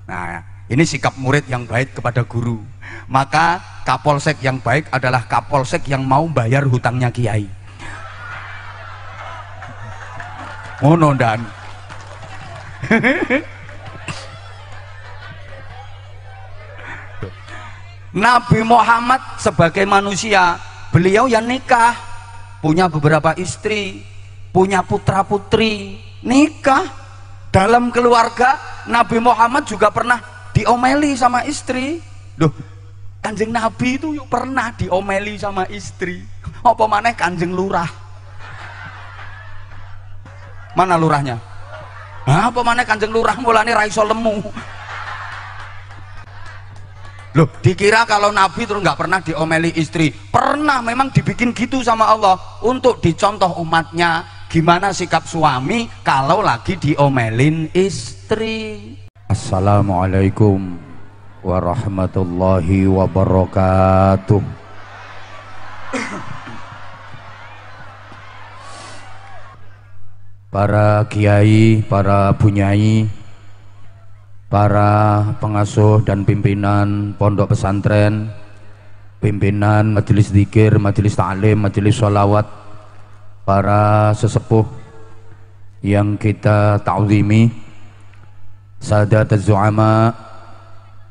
Nah, ini sikap murid yang baik kepada guru. Maka kapolsek yang baik adalah kapolsek yang mau bayar hutangnya kiai. Ngono dan Nabi Muhammad sebagai manusia, beliau yang nikah, punya beberapa istri, punya putra putri, nikah. Dalam keluarga Nabi Muhammad juga pernah diomeli sama istri. Loh, Kanjeng Nabi itu pernah diomeli sama istri. Apa maneh Kanjeng Lurah? Mana lurahnya? Apa maneh Kanjeng Lurah mulane ra iso lemu. Loh, dikira kalau Nabi terus nggak pernah diomeli istri. Pernah, memang dibikin gitu sama Allah untuk dicontoh umatnya gimana sikap suami kalau lagi diomelin istri. Assalamualaikum warahmatullahi wabarakatuh. Para kiai, para bunyai, para pengasuh dan pimpinan pondok pesantren, pimpinan majelis zikir, majelis ta'lim, majelis sholawat, para sesepuh yang kita ta'zimi, sadat az-zu'ama,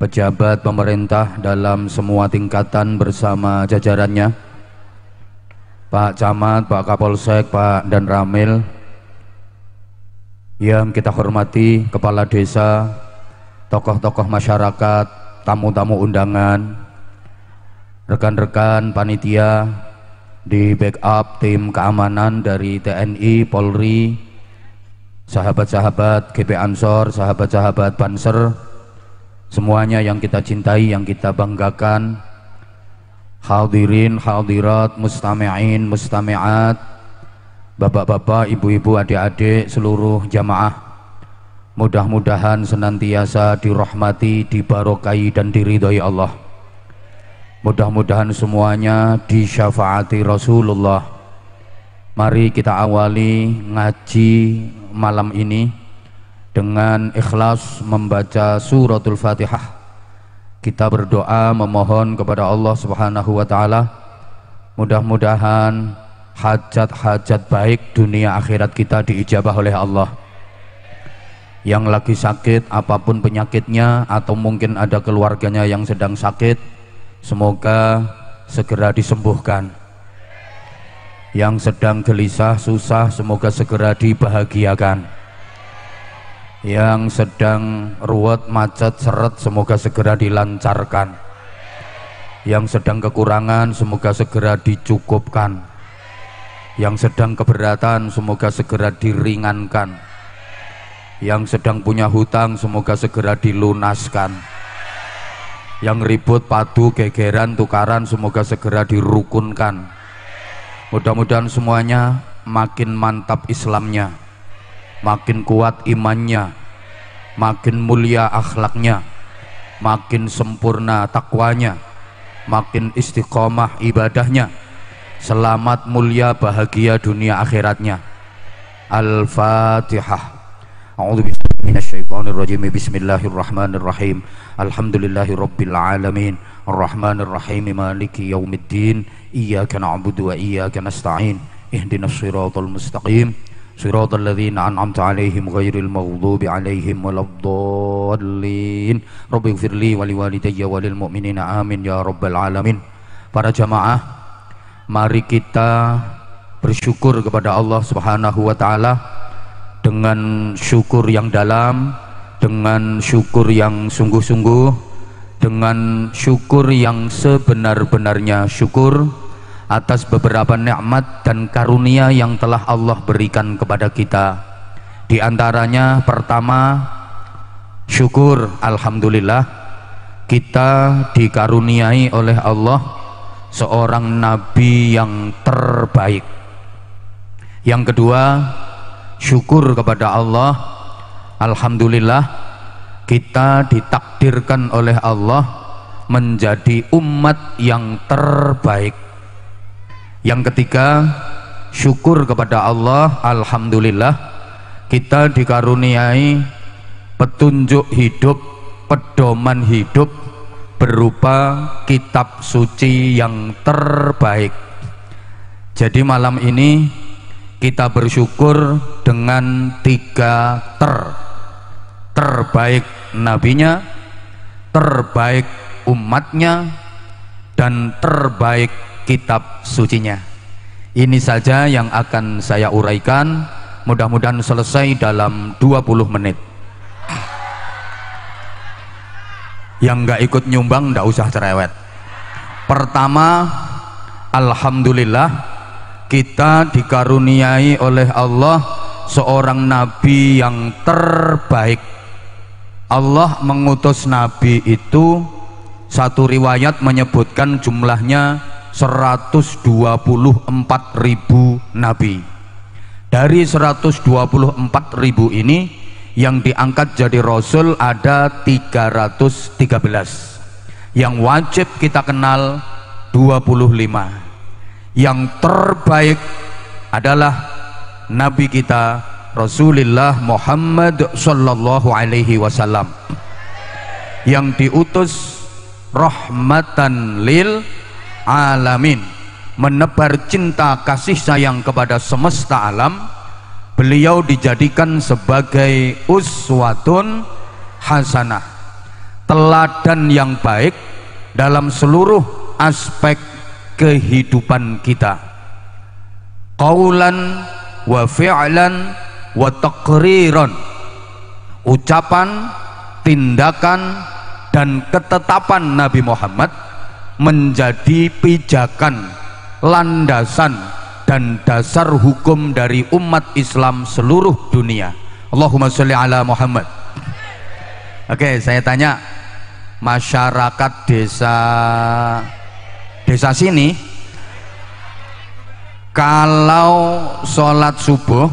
pejabat pemerintah dalam semua tingkatan bersama jajarannya, Pak Camat, Pak Kapolsek, Pak dan Ramil, yang kita hormati, kepala desa, tokoh-tokoh masyarakat, tamu-tamu undangan, rekan-rekan panitia di backup tim keamanan dari TNI, Polri, sahabat-sahabat GP Ansor, sahabat-sahabat Banser, semuanya yang kita cintai, yang kita banggakan, hadirin, hadirat, mustami'in, mustami'at, bapak-bapak, ibu-ibu, adik-adik, seluruh jamaah, mudah-mudahan senantiasa dirahmati, dibarokai dan diridhoi Allah. Mudah-mudahan semuanya disyafaati Rasulullah. Mari kita awali ngaji malam ini dengan ikhlas membaca suratul Fatihah. Kita berdoa memohon kepada Allah Subhanahu wa taala, mudah-mudahan hajat-hajat baik dunia akhirat kita diijabah oleh Allah. Yang lagi sakit apapun penyakitnya, atau mungkin ada keluarganya yang sedang sakit, semoga segera disembuhkan. Yang sedang gelisah susah, semoga segera dibahagiakan. Yang sedang ruwet macet seret, semoga segera dilancarkan. Yang sedang kekurangan, semoga segera dicukupkan. Yang sedang keberatan, semoga segera diringankan. Yang sedang punya hutang, semoga segera dilunaskan. Yang ribut, padu, gegeran, tukaran, semoga segera dirukunkan. Mudah-mudahan semuanya makin mantap Islamnya, makin kuat imannya, makin mulia akhlaknya, makin sempurna takwanya, makin istiqomah ibadahnya, selamat, mulia, bahagia dunia akhiratnya. Al-Fatihah. A'udzubillahi minasyaitonirrajim. Bismillahirrahmanirrahim. Alhamdulillahirabbil alamin. Arrahmanirrahim. Maliki yaumiddin. Iyyaka na'budu wa iyyaka nasta'in. Ihdinas siratal mustaqim. Siratal ladzina an'amta 'alaihim ghairil maghdubi 'alaihim waladdallin. Rabbighfirli wa liwalidayya wa lil mu'minina amin ya rabbal alamin. Para jamaah, mari kita bersyukur kepada Allah Subhanahu wa taala dengan syukur yang dalam, dengan syukur yang sungguh-sungguh, dengan syukur yang sebenar-benarnya syukur atas beberapa nikmat dan karunia yang telah Allah berikan kepada kita. Di antaranya pertama, syukur, alhamdulillah kita dikaruniai oleh Allah seorang nabi yang terbaik. Yang kedua, syukur kepada Allah, alhamdulillah kita ditakdirkan oleh Allah menjadi umat yang terbaik. Yang ketiga, syukur kepada Allah, alhamdulillah kita dikaruniai petunjuk hidup pedoman hidup berupa kitab suci yang terbaik. Jadi malam ini kita bersyukur dengan 3 terbaik nabinya, terbaik umatnya, dan terbaik kitab sucinya. Ini saja yang akan saya uraikan, mudah-mudahan selesai dalam 20 menit. Yang nggak ikut nyumbang nggak usah cerewet. Pertama, alhamdulillah kita dikaruniai oleh Allah seorang nabi yang terbaik. Allah mengutus nabi itu, satu riwayat menyebutkan jumlahnya 124.000 nabi. Dari 124.000 ini yang diangkat jadi rasul ada 313. Yang wajib kita kenal 25. Yang terbaik adalah nabi kita Rasulullah Muhammad sallallahu alaihi wasallam, yang diutus rahmatan lil alamin, menebar cinta kasih sayang kepada semesta alam. Beliau dijadikan sebagai uswatun hasanah, teladan yang baik dalam seluruh aspek kehidupan kita, qaulan wa fi'lan wa taqriran, ucapan, tindakan, dan ketetapan Nabi Muhammad menjadi pijakan, landasan, dan dasar hukum dari umat Islam seluruh dunia. Allahumma sholli ala Muhammad. Oke, saya tanya, masyarakat desa sini kalau sholat subuh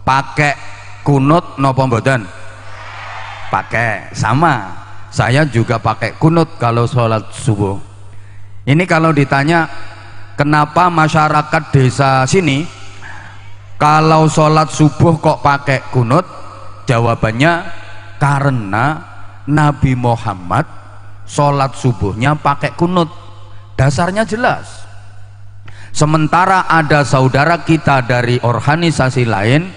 pakai kunut napa mboten? Pakai. Sama, saya juga pakai kunut kalau sholat subuh. Ini kalau ditanya kenapa masyarakat desa sini kalau sholat subuh kok pakai kunut, jawabannya karena Nabi Muhammad sholat subuhnya pakai kunut. Dasarnya jelas. Sementara ada saudara kita dari organisasi lain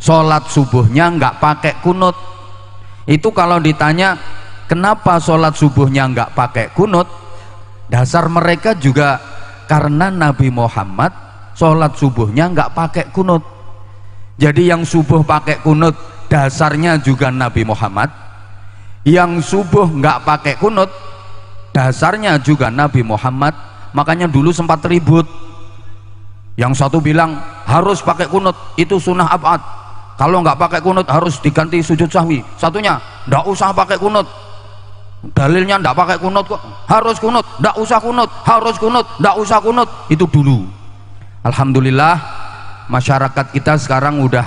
sholat subuhnya nggak pakai kunut. Itu kalau ditanya kenapa sholat subuhnya nggak pakai kunut, dasar mereka juga karena Nabi Muhammad sholat subuhnya nggak pakai kunut. Jadi yang subuh pakai kunut dasarnya juga Nabi Muhammad, yang subuh nggak pakai kunut dasarnya juga Nabi Muhammad. Makanya dulu sempat ribut, yang satu bilang harus pakai kunut, itu sunnah abad, kalau nggak pakai kunut harus diganti sujud sahwi. Satunya nggak usah pakai kunut, dalilnya nggak pakai kunut kok, harus kunut, nggak usah kunut, harus kunut, nggak usah kunut. Itu dulu. Alhamdulillah masyarakat kita sekarang udah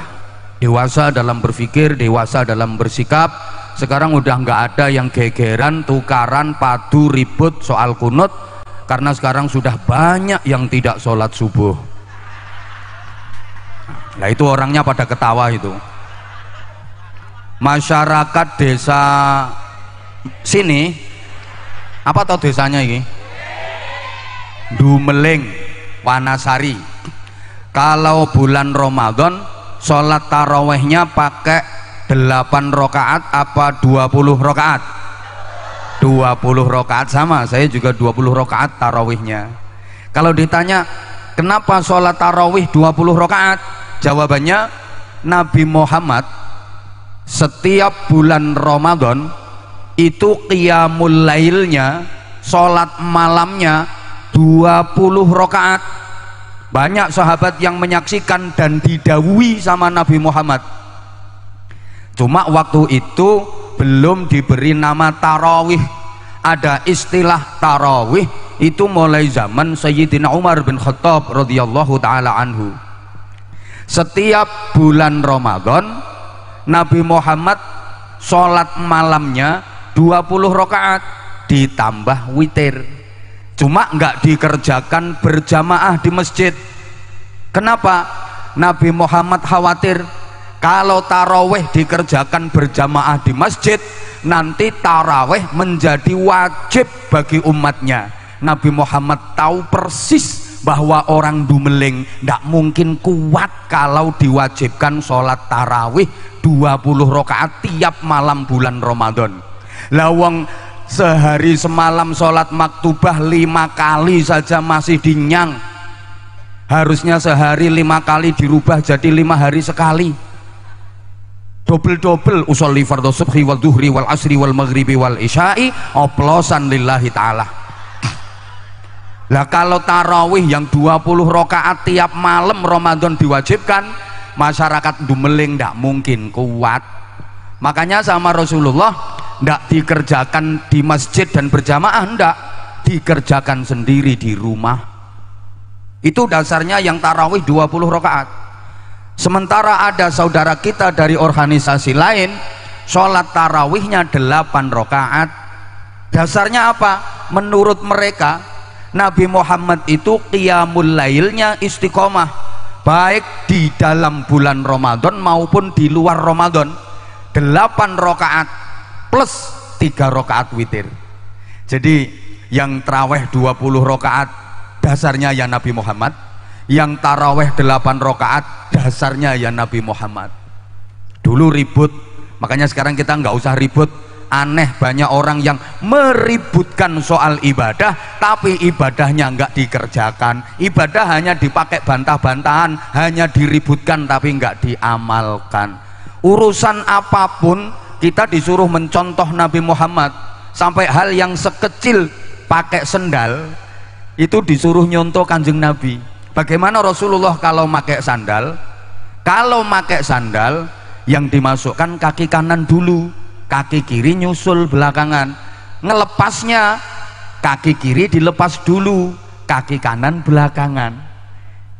dewasa dalam berpikir, dewasa dalam bersikap. Sekarang udah nggak ada yang gegeran, tukaran, padu, ribut soal kunut, karena sekarang sudah banyak yang tidak sholat subuh. Nah itu orangnya pada ketawa itu. Masyarakat desa sini, apa tau desanya ini? Dumeling, Wanasari. Kalau bulan Ramadan sholat tarawehnya pakai 8 rakaat apa 20 rakaat? 20 rakaat. Sama, saya juga 20 rakaat tarawihnya. Kalau ditanya kenapa sholat tarawih 20 rakaat, jawabannya Nabi Muhammad setiap bulan Ramadan itu qiyamul lailnya, sholat malamnya 20 rakaat. Banyak sahabat yang menyaksikan dan didhawuhi sama Nabi Muhammad. Cuma waktu itu belum diberi nama tarawih. Ada istilah tarawih itu mulai zaman Sayyidina Umar bin Khattab radhiyallahu taala anhu. Setiap bulan Ramadan Nabi Muhammad sholat malamnya 20 rakaat ditambah witir. Cuma nggak dikerjakan berjamaah di masjid. Kenapa? Nabi Muhammad khawatir Kalau taraweh dikerjakan berjamaah di masjid, nanti taraweh menjadi wajib bagi umatnya. Nabi Muhammad tahu persis bahwa orang Dumeling tidak mungkin kuat kalau diwajibkan sholat tarawih 20 rakaat tiap malam bulan Ramadan. Lawang sehari semalam sholat maktubah 5 kali saja masih dinyang, harusnya sehari 5 kali dirubah jadi 5 hari sekali, double usolli fardhu subhi wal duhri wal asri wal maghribi wal isya'i oplosan lillahi ta'ala. Lah kalau tarawih yang 20 rakaat tiap malam Ramadan diwajibkan, masyarakat Dumeling tidak mungkin kuat. Makanya sama Rasulullah tidak dikerjakan di masjid dan berjamaah, tidak dikerjakan sendiri di rumah. Itu dasarnya yang tarawih 20 rakaat. Sementara ada saudara kita dari organisasi lain sholat tarawihnya 8 rakaat. Dasarnya apa? Menurut mereka Nabi Muhammad itu qiyamul lailnya istiqomah, baik di dalam bulan Ramadan maupun di luar Ramadan. 8 rakaat plus 3 rakaat witir. Jadi yang taraweh 20 rakaat dasarnya ya Nabi Muhammad, yang taraweh 8 rakaat dasarnya ya Nabi Muhammad. Dulu ribut, makanya sekarang kita nggak usah ribut. Aneh banyak orang yang meributkan soal ibadah tapi ibadahnya nggak dikerjakan, ibadah hanya dipakai bantah-bantahan, hanya diributkan tapi nggak diamalkan. Urusan apapun kita disuruh mencontoh Nabi Muhammad, sampai hal yang sekecil pakai sendal itu disuruh nyontoh Kanjeng Nabi. Bagaimana Rasulullah kalau pakai sandal? Kalau pakai sandal yang dimasukkan kaki kanan dulu, kaki kiri nyusul belakangan. Ngelepasnya kaki kiri dilepas dulu, kaki kanan belakangan.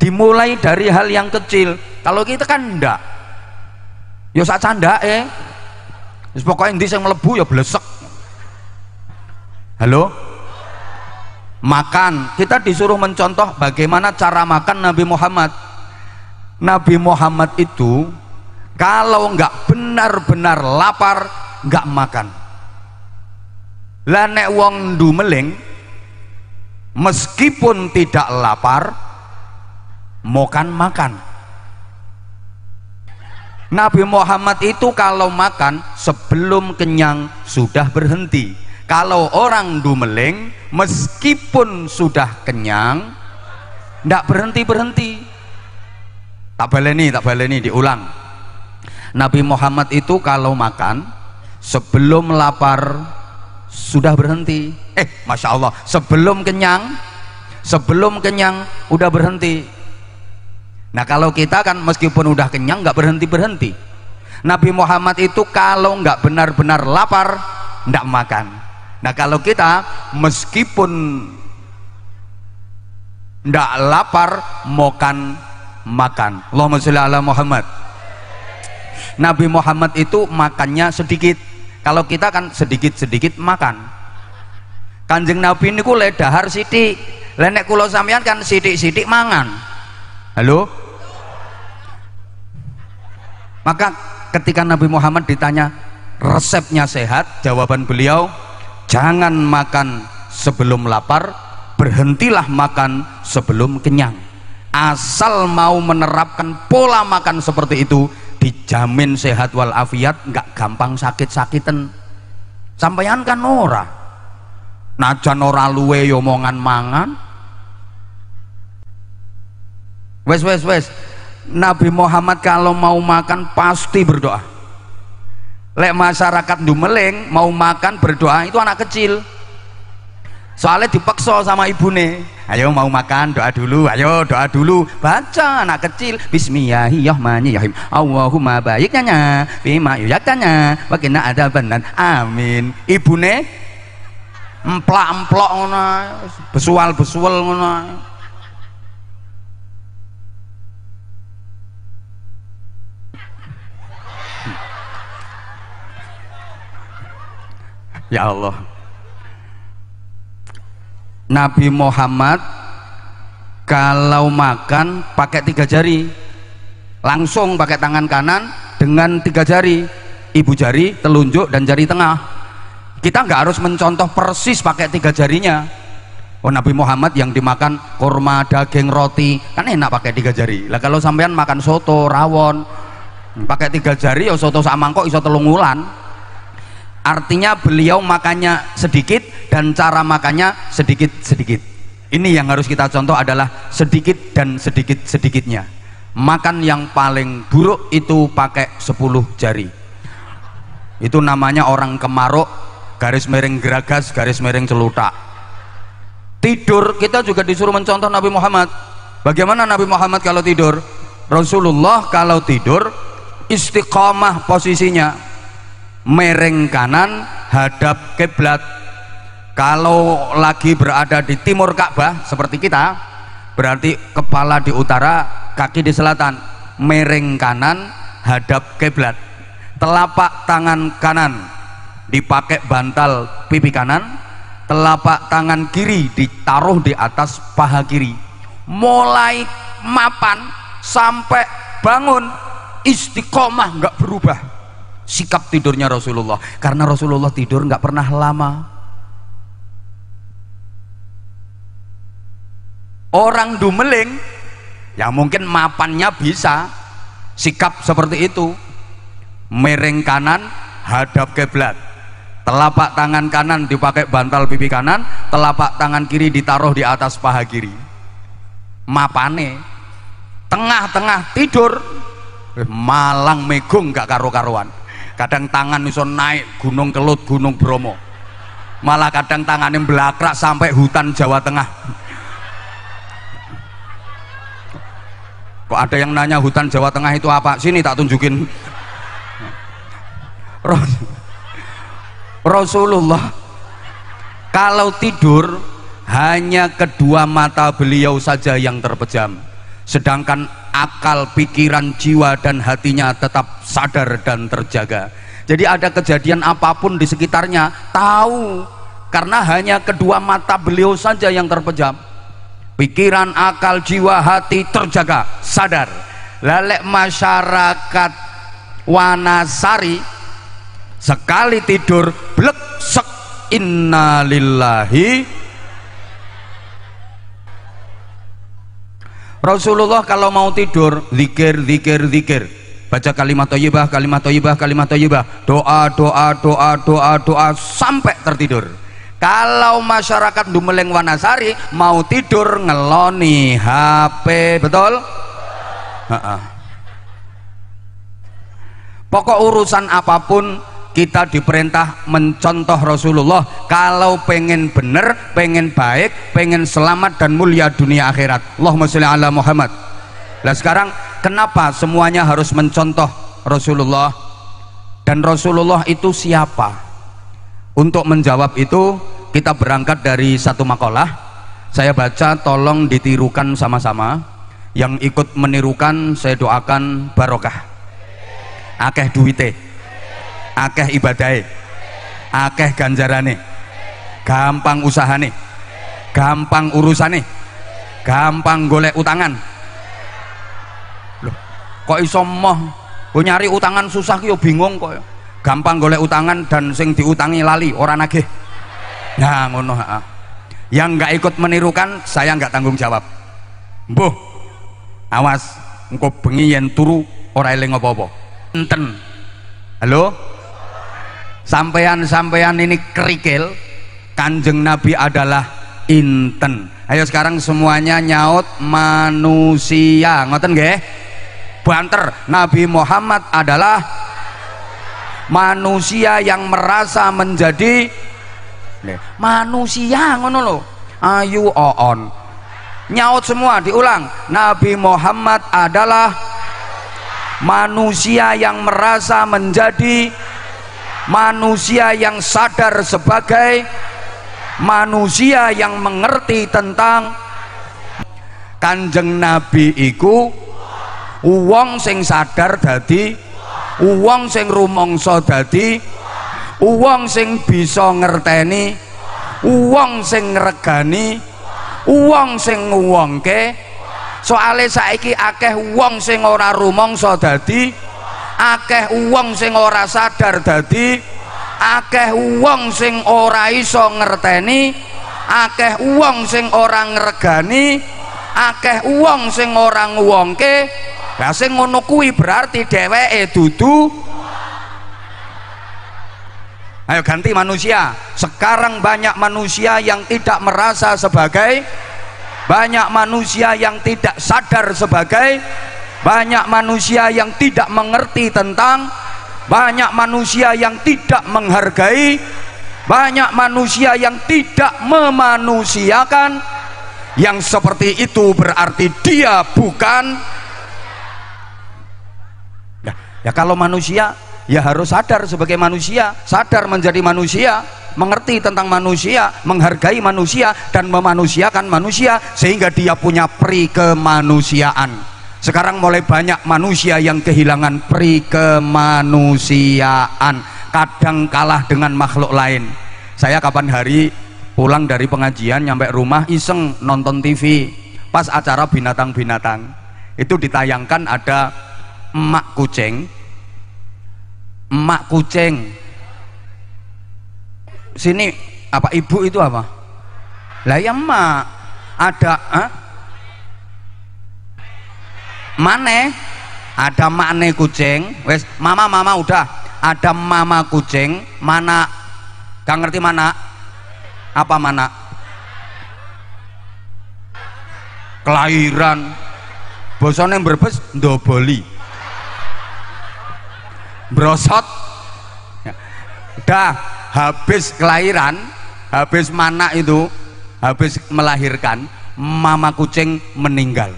Dimulai dari hal yang kecil. Kalau kita kan enggak, ya sak candake, pokoknya endi sing mlebu ya blesek. Halo, makan, kita disuruh mencontoh bagaimana cara makan Nabi Muhammad. Nabi Muhammad itu kalau enggak benar-benar lapar nggak makan. Lah nek wong Dumeling meskipun tidak lapar makan. Nabi Muhammad itu kalau makan sebelum kenyang sudah berhenti. Kalau orang Dumeling meskipun sudah kenyang nggak berhenti. Tak baleni diulang. Nabi Muhammad itu kalau makan sebelum lapar sudah berhenti. Masya Allah, sebelum kenyang udah berhenti. Nah kalau kita kan meskipun udah kenyang nggak berhenti. Nabi Muhammad itu kalau nggak benar-benar lapar nggak makan. Nah kalau kita meskipun nggak lapar makan. Allahumma sholli ala Muhammad. Nabi Muhammad itu makannya sedikit. Kalau kita kan sedikit-sedikit makan. Kanjeng Nabi ini ku ledahar sidik, lenek kulo sampean kan sidik-sidik mangan. Halo? Maka ketika Nabi Muhammad ditanya resepnya sehat, jawaban beliau, jangan makan sebelum lapar, berhentilah makan sebelum kenyang. Asal mau menerapkan pola makan seperti itu, dijamin sehat walafiat, nggak gampang sakit-sakitan. Sampeyan kan ora najan ora luwe omongan mangan. Wes Nabi Muhammad kalau mau makan pasti berdoa. Lek masyarakat Dumeling mau makan berdoa itu anak kecil, soalnya dipaksa sama ibune, ayo mau makan doa dulu, ayo doa dulu. Baca anak kecil, bismillahirrahmanirrahim, Allahumma baiknya bima yuyakannya wakina ada benar, amin. Ibune emplak-emplok ngono, besual ngono. Ya Allah, Nabi Muhammad kalau makan pakai 3 jari, langsung pakai tangan kanan, dengan 3 jari, ibu jari, telunjuk, dan jari tengah. Kita nggak harus mencontoh persis pakai 3 jarinya. Oh, Nabi Muhammad yang dimakan kurma, daging, roti kan enak pakai 3 jari. Lah kalau sampean makan soto, rawon pakai 3 jari, ya soto sak mangkok iso 3 wulan. Artinya beliau makannya sedikit dan cara makannya sedikit-sedikit. Ini yang harus kita contoh adalah sedikit dan sedikit-sedikitnya. Makan yang paling buruk itu pakai 10 jari. Itu namanya orang kemaruk, garis miring geragas, garis miring celutak. Tidur kita juga disuruh mencontoh Nabi Muhammad. Bagaimana Nabi Muhammad kalau tidur? Rasulullah kalau tidur istiqomah posisinya, miring kanan hadap kiblat. Kalau lagi berada di timur Ka'bah seperti kita, berarti kepala di utara, kaki di selatan, miring kanan hadap kiblat. Telapak tangan kanan dipakai bantal pipi kanan, telapak tangan kiri ditaruh di atas paha kiri. Mulai mapan sampai bangun istiqomah, nggak berubah sikap tidurnya Rasulullah, karena Rasulullah tidur nggak pernah lama. Orang dumeling ya mungkin mapannya bisa sikap seperti itu, miring kanan hadap kiblat, telapak tangan kanan dipakai bantal pipi kanan, telapak tangan kiri ditaruh di atas paha kiri. Mapane tengah-tengah tidur malang megung gak karu-karuan. Kadang tangan iso naik Gunung Kelut, Gunung Bromo, malah kadang tangannya belakrak sampai hutan Jawa Tengah. Kok ada yang nanya hutan Jawa Tengah itu apa? Sini tak tunjukin. Rasulullah kalau tidur hanya kedua mata beliau saja yang terpejam, sedangkan akal, pikiran, jiwa dan hatinya tetap sadar dan terjaga. Jadi ada kejadian apapun di sekitarnya tahu, karena hanya kedua mata beliau saja yang terpejam. Pikiran, akal, jiwa, hati terjaga, sadar. Lalek masyarakat Wanasari sekali tidur blek sek, innalillahi. Rasulullah kalau mau tidur zikir, baca kalimat thayyibah, kalimat thayyibah, kalimat thayyibah, doa sampai tertidur. Kalau masyarakat Dumeleng Wanasari mau tidur ngeloni HP, betul? Pokok urusan apapun kita diperintah mencontoh Rasulullah. Kalau pengen bener, pengen baik, pengen selamat dan mulia dunia akhirat. Allahumma sholli ala Muhammad. Nah sekarang kenapa semuanya harus mencontoh Rasulullah? Dan Rasulullah itu siapa? Untuk menjawab itu kita berangkat dari satu makalah. Saya baca, tolong ditirukan sama-sama. Yang ikut menirukan saya doakan barokah, akeh duwite, akeh ibadahe, akeh ganjarane, gampang usahane, gampang urusane, gampang golek utangan. Loh, kok iso moh nyari utangan susah yo bingung kok. Gampang golek utangan dan sing diutangi lali ora nagih. Nah ngono. Yang nggak ikut menirukan saya nggak tanggung jawab. Mbuh, awas engko bengi yen turu ora eling apa-apa. Enten. Halo? Sampean ini kerikil, Kanjeng Nabi adalah inten. Ayo sekarang semuanya nyaut manusia. Ngoten nggih? Banter, Nabi Muhammad adalah manusia yang merasa menjadi manusia, ngono lho. Ayu on. Nyaut semua, diulang. Nabi Muhammad adalah manusia yang merasa menjadi manusia yang sadar sebagai manusia yang mengerti tentang Kanjeng Nabi iku wong sing sadar dadi, wong sing rumangsa dadi, wong sing bisa ngerteni, wong sing ngregani, wong sing nguwongke. Soale saiki akeh wong sing ora rumangsa dadi, akeh wong sing ora sadar dadi, akeh wong sing ora iso ngerteni, akeh wong sing ora ngregani, akeh wong sing ora nguwongke. Lah sing ngono kuwi berarti dheweke dudu. Ayo ganti manusia. Sekarang banyak manusia yang tidak merasa sebagai, banyak manusia yang tidak sadar sebagai, banyak manusia yang tidak mengerti tentang, banyak manusia yang tidak menghargai, banyak manusia yang tidak memanusiakan. Yang seperti itu berarti dia bukan. Ya kalau manusia ya harus sadar sebagai manusia, sadar menjadi manusia, mengerti tentang manusia, menghargai manusia dan memanusiakan manusia sehingga dia punya pri kemanusiaan. Sekarang mulai banyak manusia yang kehilangan pri kemanusiaan, kadang kalah dengan makhluk lain. Saya kapan hari pulang dari pengajian nyampe rumah iseng nonton TV, pas acara binatang-binatang itu ditayangkan ada emak kucing. Sini apa ibu itu apa? Lah ya emak. Ada mane? Ada mane kucing. Wes mama udah. Ada mama kucing, mana? Gak ngerti mana? Apa mana? Kelahiran. Bosone Brebes ndoboli. Brosot. Dah habis kelahiran, habis mana itu, habis melahirkan, mama kucing meninggal.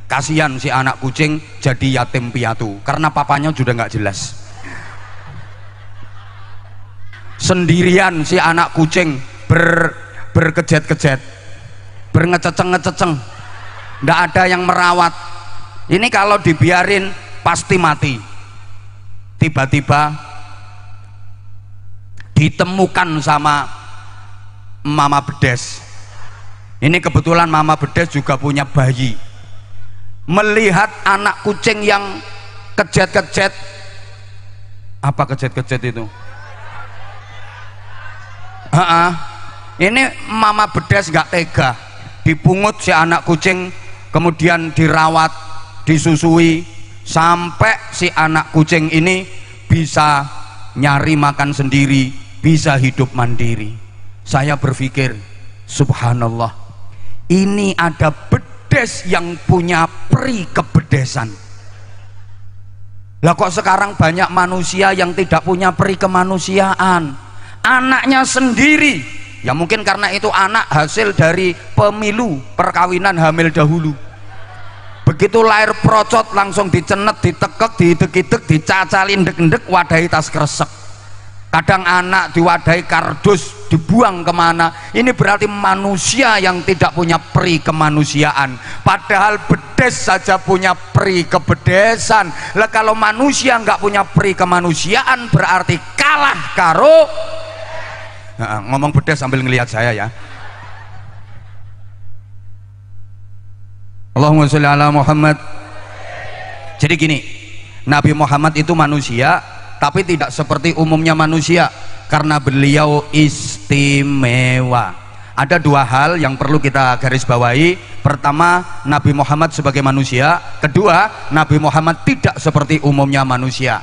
Kasihan si anak kucing jadi yatim piatu karena papanya sudah nggak jelas. Sendirian si anak kucing berkejet-kejet, berngececeng-ngececeng, nggak ada yang merawat. Ini kalau dibiarin pasti mati. Tiba-tiba ditemukan sama mama bedes. Ini kebetulan mama bedes juga punya bayi. Melihat anak kucing yang kejet-kejet. Apa kejet-kejet itu? Ini mama bedes gak tega, dipungut si anak kucing, kemudian dirawat, disusui sampai si anak kucing ini bisa nyari makan sendiri, bisa hidup mandiri. Saya berpikir, subhanallah, ini ada bedes yang punya pri kebedesan. Lah kok sekarang banyak manusia yang tidak punya pri kemanusiaan. Anaknya sendiri, ya mungkin karena itu anak hasil dari pemilu, perkawinan hamil dahulu. Begitu lahir procot langsung dicenet, ditekek, didek-idek, dicacalin dek-dek, wadahi tas kresek. Kadang anak diwadahi kardus, dibuang kemana. Ini berarti manusia yang tidak punya pri kemanusiaan. Padahal bedes saja punya pri kebedesan. Lah kalau manusia nggak punya pri kemanusiaan berarti kalah karo. Nah, ngomong bedes sambil ngelihat saya ya. Allahumma sholli ala Muhammad. Jadi gini, Nabi Muhammad itu manusia tapi tidak seperti umumnya manusia karena beliau istimewa. Ada dua hal yang perlu kita garis bawahi. Pertama, Nabi Muhammad sebagai manusia. Kedua, Nabi Muhammad tidak seperti umumnya manusia.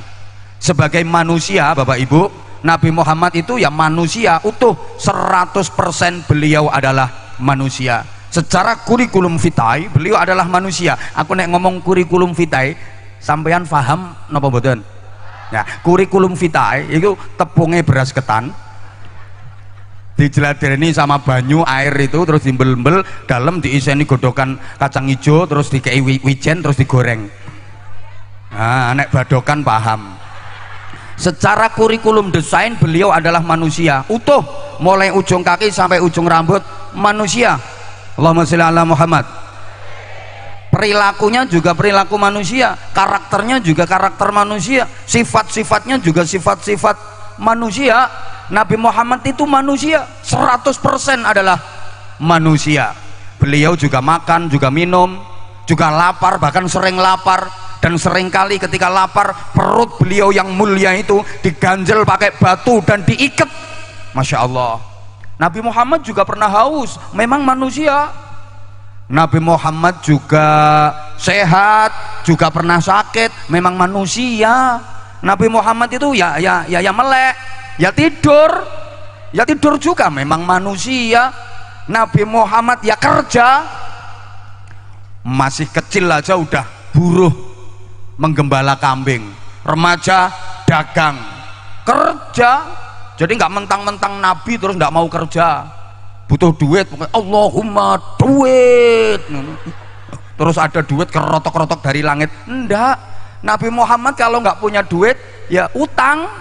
Sebagai manusia, Bapak Ibu, Nabi Muhammad itu ya manusia utuh, 100% beliau adalah manusia. Secara kurikulum vitae beliau adalah manusia. Aku nek ngomong kurikulum vitae sampean paham napa mboten? Ya, kurikulum vitae itu tepungnya beras ketan dijeladeni sama banyu air itu terus dimbel-mbel dalam diiseni godokan kacang hijau terus dikei wijen terus digoreng. Nah, nek badokan paham. Secara kurikulum desain beliau adalah manusia utuh, mulai ujung kaki sampai ujung rambut manusia. Allahumma sholli ala Muhammad. Perilakunya juga perilaku manusia, karakternya juga karakter manusia, sifat-sifatnya juga sifat-sifat manusia. Nabi Muhammad itu manusia, 100% adalah manusia. Beliau juga makan, juga minum, juga lapar, bahkan sering lapar, dan seringkali ketika lapar perut beliau yang mulia itu diganjel pakai batu dan diikat. Masya Allah. Nabi Muhammad juga pernah haus, memang manusia. Nabi Muhammad juga sehat, juga pernah sakit, memang manusia. Nabi Muhammad itu ya melek, ya tidur juga, memang manusia. Nabi Muhammad ya kerja, masih kecil aja udah buruh menggembala kambing, remaja dagang, kerja. Jadi nggak mentang-mentang Nabi terus nggak mau kerja, butuh duit, Allahumma duit, terus ada duit kerotok-kerotok dari langit. Enggak, Nabi Muhammad kalau nggak punya duit ya utang.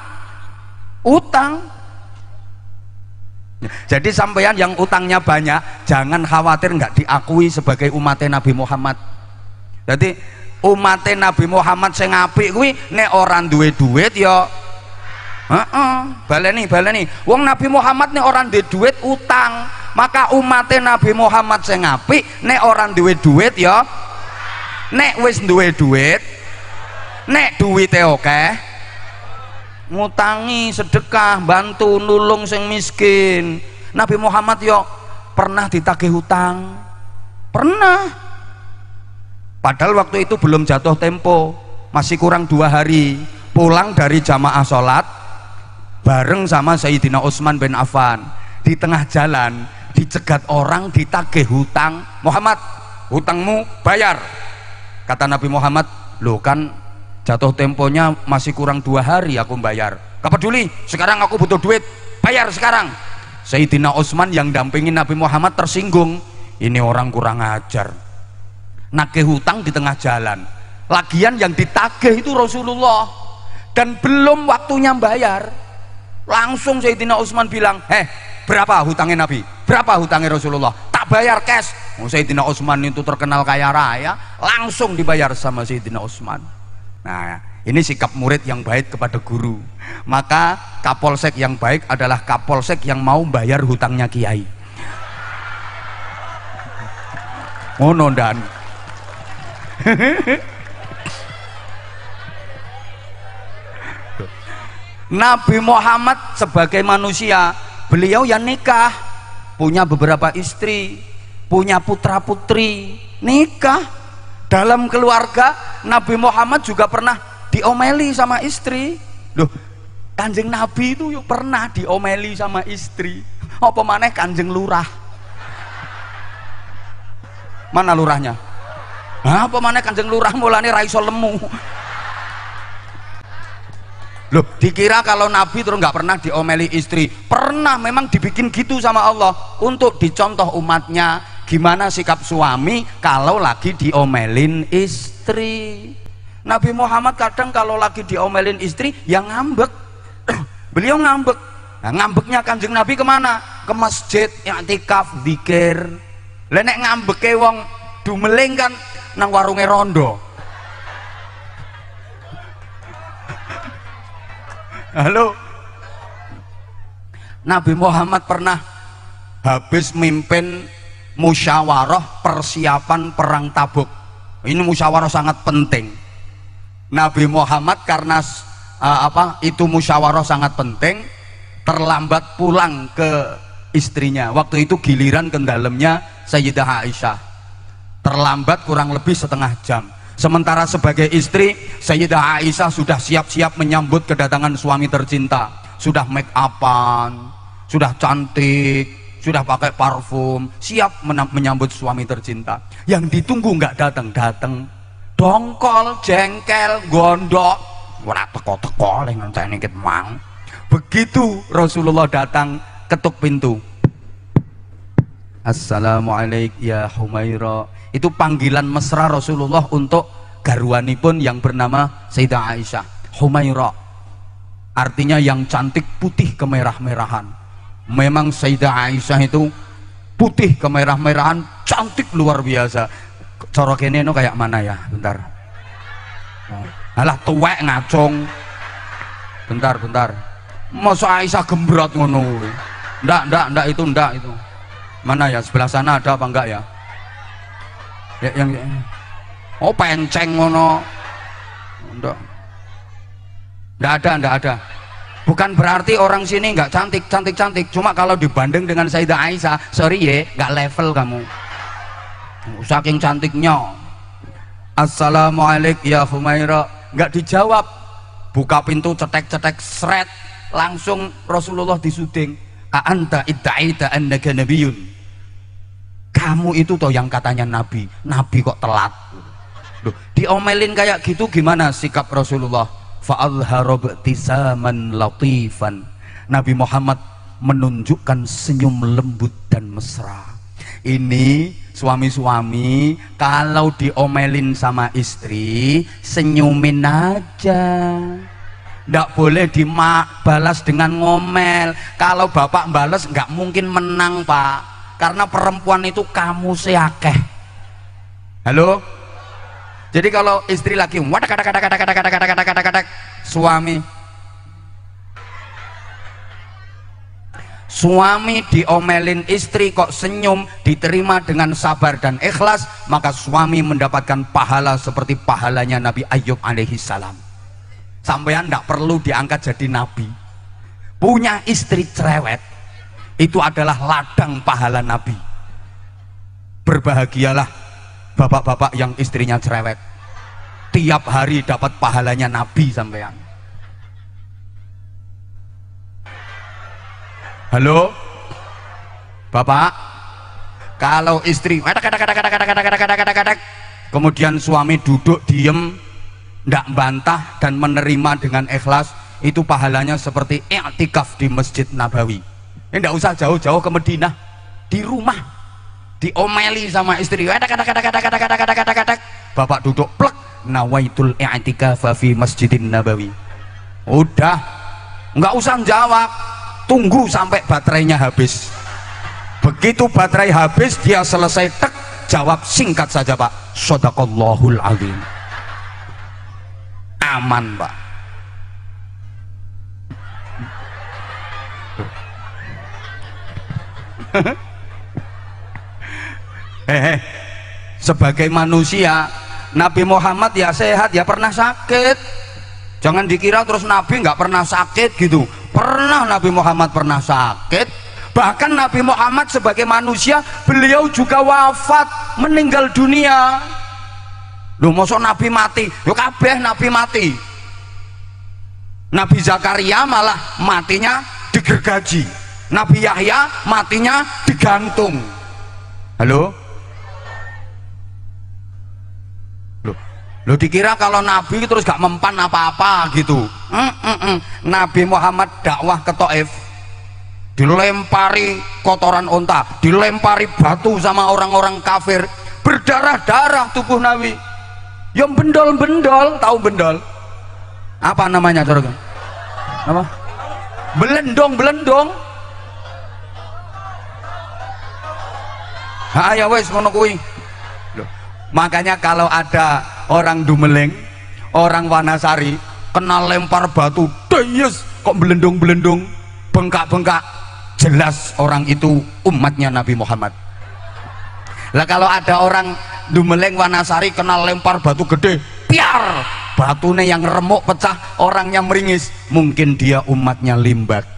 Jadi sampeyan yang utangnya banyak jangan khawatir nggak diakui sebagai umatnya Nabi Muhammad. Jadi umatnya Nabi Muhammad sing apik kuwi nek orang duwe duit ya baleni wong Nabi Muhammad nek orang duwe duit utang. Maka umatnya Nabi Muhammad sing apik nek orang duwe duit ya nek wis duwe duit, nek duwite akeh ngutangi, sedekah, bantu nulung sing miskin. Nabi Muhammad yo pernah ditagih hutang, pernah. Padahal waktu itu belum jatuh tempo, masih kurang 2 hari pulang dari jamaah sholat bareng sama Sayyidina Utsman bin Affan. Di tengah jalan dicegat orang, ditagih hutang. Muhammad, hutangmu bayar. Kata Nabi Muhammad, loh kan jatuh temponya masih kurang 2 hari aku bayar. Gak peduli, sekarang aku butuh duit, bayar sekarang. Sayyidina Utsman yang dampingin Nabi Muhammad tersinggung, ini orang kurang ajar, nagih hutang di tengah jalan. Lagian yang ditagih itu Rasulullah dan belum waktunya bayar. Langsung Sayyidina Utsman bilang, berapa hutangnya Nabi? Berapa hutangnya Rasulullah? Tak bayar cash. Sayyidina Utsman itu terkenal kaya raya, langsung dibayar sama Sayyidina Utsman. Nah, ini sikap murid yang baik kepada guru. Maka kapolsek yang baik adalah kapolsek yang mau bayar hutangnya kiai. Ngono ndan. Nabi Muhammad sebagai manusia, beliau ya nikah, punya beberapa istri, punya putra putri, nikah. Dalam keluarga Nabi Muhammad juga pernah diomeli sama istri. Loh, Kanjeng Nabi itu yuk pernah diomeli sama istri. Apa maneh Kanjeng Lurah? Mana lurahnya? Apa maneh Kanjeng Lurah mulane ra iso lemu. Loh, dikira kalau Nabi terus nggak pernah diomeli istri. Pernah, memang dibikin gitu sama Allah untuk dicontoh umatnya gimana sikap suami kalau lagi diomelin istri. Nabi Muhammad kadang kalau lagi diomelin istri yang ngambek. Beliau ngambek. Nah, ngambeknya Kanjeng Nabi kemana? Ke masjid, i'tikaf, zikir. Lah nek ngambeke wong dumeling kan nang warunge rondo. Halo. Nabi Muhammad pernah habis mimpin musyawarah persiapan perang Tabuk. Ini musyawarah sangat penting. Nabi Muhammad karena itu musyawarah sangat penting, terlambat pulang ke istrinya. Waktu itu giliran ke dalamnya Sayyidah Aisyah. Terlambat kurang lebih setengah jam. Sementara sebagai istri, Sayyidah Aisyah sudah siap-siap menyambut kedatangan suami tercinta. Sudah make upan, sudah cantik, sudah pakai parfum, siap menyambut suami tercinta. Yang ditunggu nggak datang, dongkol, jengkel, gondok, ora teko-teko le ngenteni ket mang. Begitu Rasulullah datang, ketuk pintu. Assalamualaikum ya Humaira. Itu panggilan mesra Rasulullah untuk garwanipun yang bernama Sayyidah Aisyah. Humaira artinya yang cantik, putih kemerah-merahan. Memang Sayyidah Aisyah itu putih kemerah-merahan, cantik luar biasa. Cara kene no kayak mana ya? Bentar. Alah tuwek ngacung. Bentar. Masa Aisyah gembrot ngono. Ndak itu. Mana ya, sebelah sana ada apa enggak ya? Ya yang oh penceng ngono. Nggak ada. Bukan berarti orang sini nggak cantik. Cuma kalau dibanding dengan Sayyidah Aisyah, sorry ya, nggak level kamu. Saking cantiknya. Assalamualaikum ya Humaira, nggak dijawab. Buka pintu cetek seret, langsung Rasulullah disuding. A'anta idda'ita annaka nabiyyun. Kamu itu toh yang katanya nabi kok telat. Loh, diomelin kayak gitu gimana sikap Rasulullah? Fa'adhara btisaman latifan. Nabi Muhammad menunjukkan senyum lembut dan mesra. Ini suami-suami kalau diomelin sama istri senyumin aja, nggak boleh dibalas dengan ngomel. Kalau bapak balas nggak mungkin menang pak, karena perempuan itu kamu seakeh. Halo. Jadi kalau istri lagi suami diomelin istri kok senyum, diterima dengan sabar dan ikhlas, maka suami mendapatkan pahala seperti pahalanya Nabi Ayub alaihi salam. Sampean tidak perlu diangkat jadi nabi. Punya istri cerewet itu adalah ladang pahala Nabi. Berbahagialah bapak-bapak yang istrinya cerewet, tiap hari dapat pahalanya Nabi sampean. Halo bapak, kalau istri kemudian suami duduk diem, ndak bantah dan menerima dengan ikhlas, itu pahalanya seperti i'tikaf di Masjid Nabawi. Ini ndak usah jauh-jauh ke Madinah, di rumah diomeli sama istri, bapak duduk plek, nawaitul i'tikafa fi Masjidin Nabawi. Udah, nggak usah jawab, tunggu sampai baterainya habis. Begitu baterai habis, dia selesai tek, jawab singkat saja pak, shadaqallahul azim. Aman pak. Sebagai manusia Nabi Muhammad ya sehat, ya pernah sakit. Jangan dikira terus Nabi nggak pernah sakit gitu. Pernah, Nabi Muhammad pernah sakit. Bahkan Nabi Muhammad sebagai manusia, beliau juga wafat, meninggal dunia. Loh, mosok Nabi mati? Yo kabeh Nabi mati. Nabi Zakaria malah matinya digergaji. Nabi Yahya matinya digantung. Halo? Loh, dikira kalau Nabi terus gak mempan apa-apa gitu. Nabi Muhammad dakwah ke Taif, dilempari kotoran onta, dilempari batu sama orang-orang kafir, berdarah-darah tubuh Nabi. Yang bendol-bendol, tahu bendol? Apa namanya, saudara? Apa? Belendong. Ya wes ngono kuwi. Makanya kalau ada orang Dumeleng, orang Wanasari kena lempar batu, deyes kok belendung-belendung, bengkak-bengkak, jelas orang itu umatnya Nabi Muhammad. Lah kalau ada orang Dumeleng Wanasari kena lempar batu gede, piar, batunya yang remuk pecah, orangnya meringis, mungkin dia umatnya Limbat.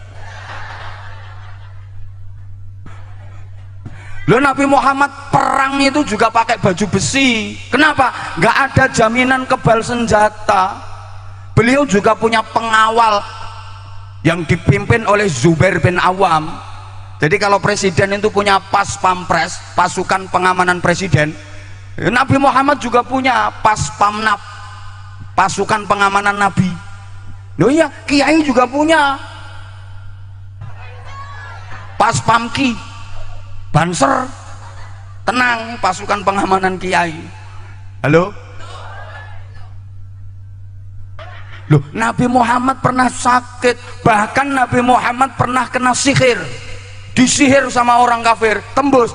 Loh, Nabi Muhammad perang itu juga pakai baju besi. Kenapa? Nggak ada jaminan kebal senjata. Beliau juga punya pengawal yang dipimpin oleh Zubair bin Awam. Jadi kalau presiden itu punya pas pampres, pasukan pengamanan presiden, Nabi Muhammad juga punya pas pamnap, pasukan pengamanan Nabi. Loh iya, kiai juga punya pas pamki, Banser, tenang, pasukan pengamanan kiai. Halo? Loh, Nabi Muhammad pernah sakit, bahkan Nabi Muhammad pernah kena sihir, disihir sama orang kafir, tembus.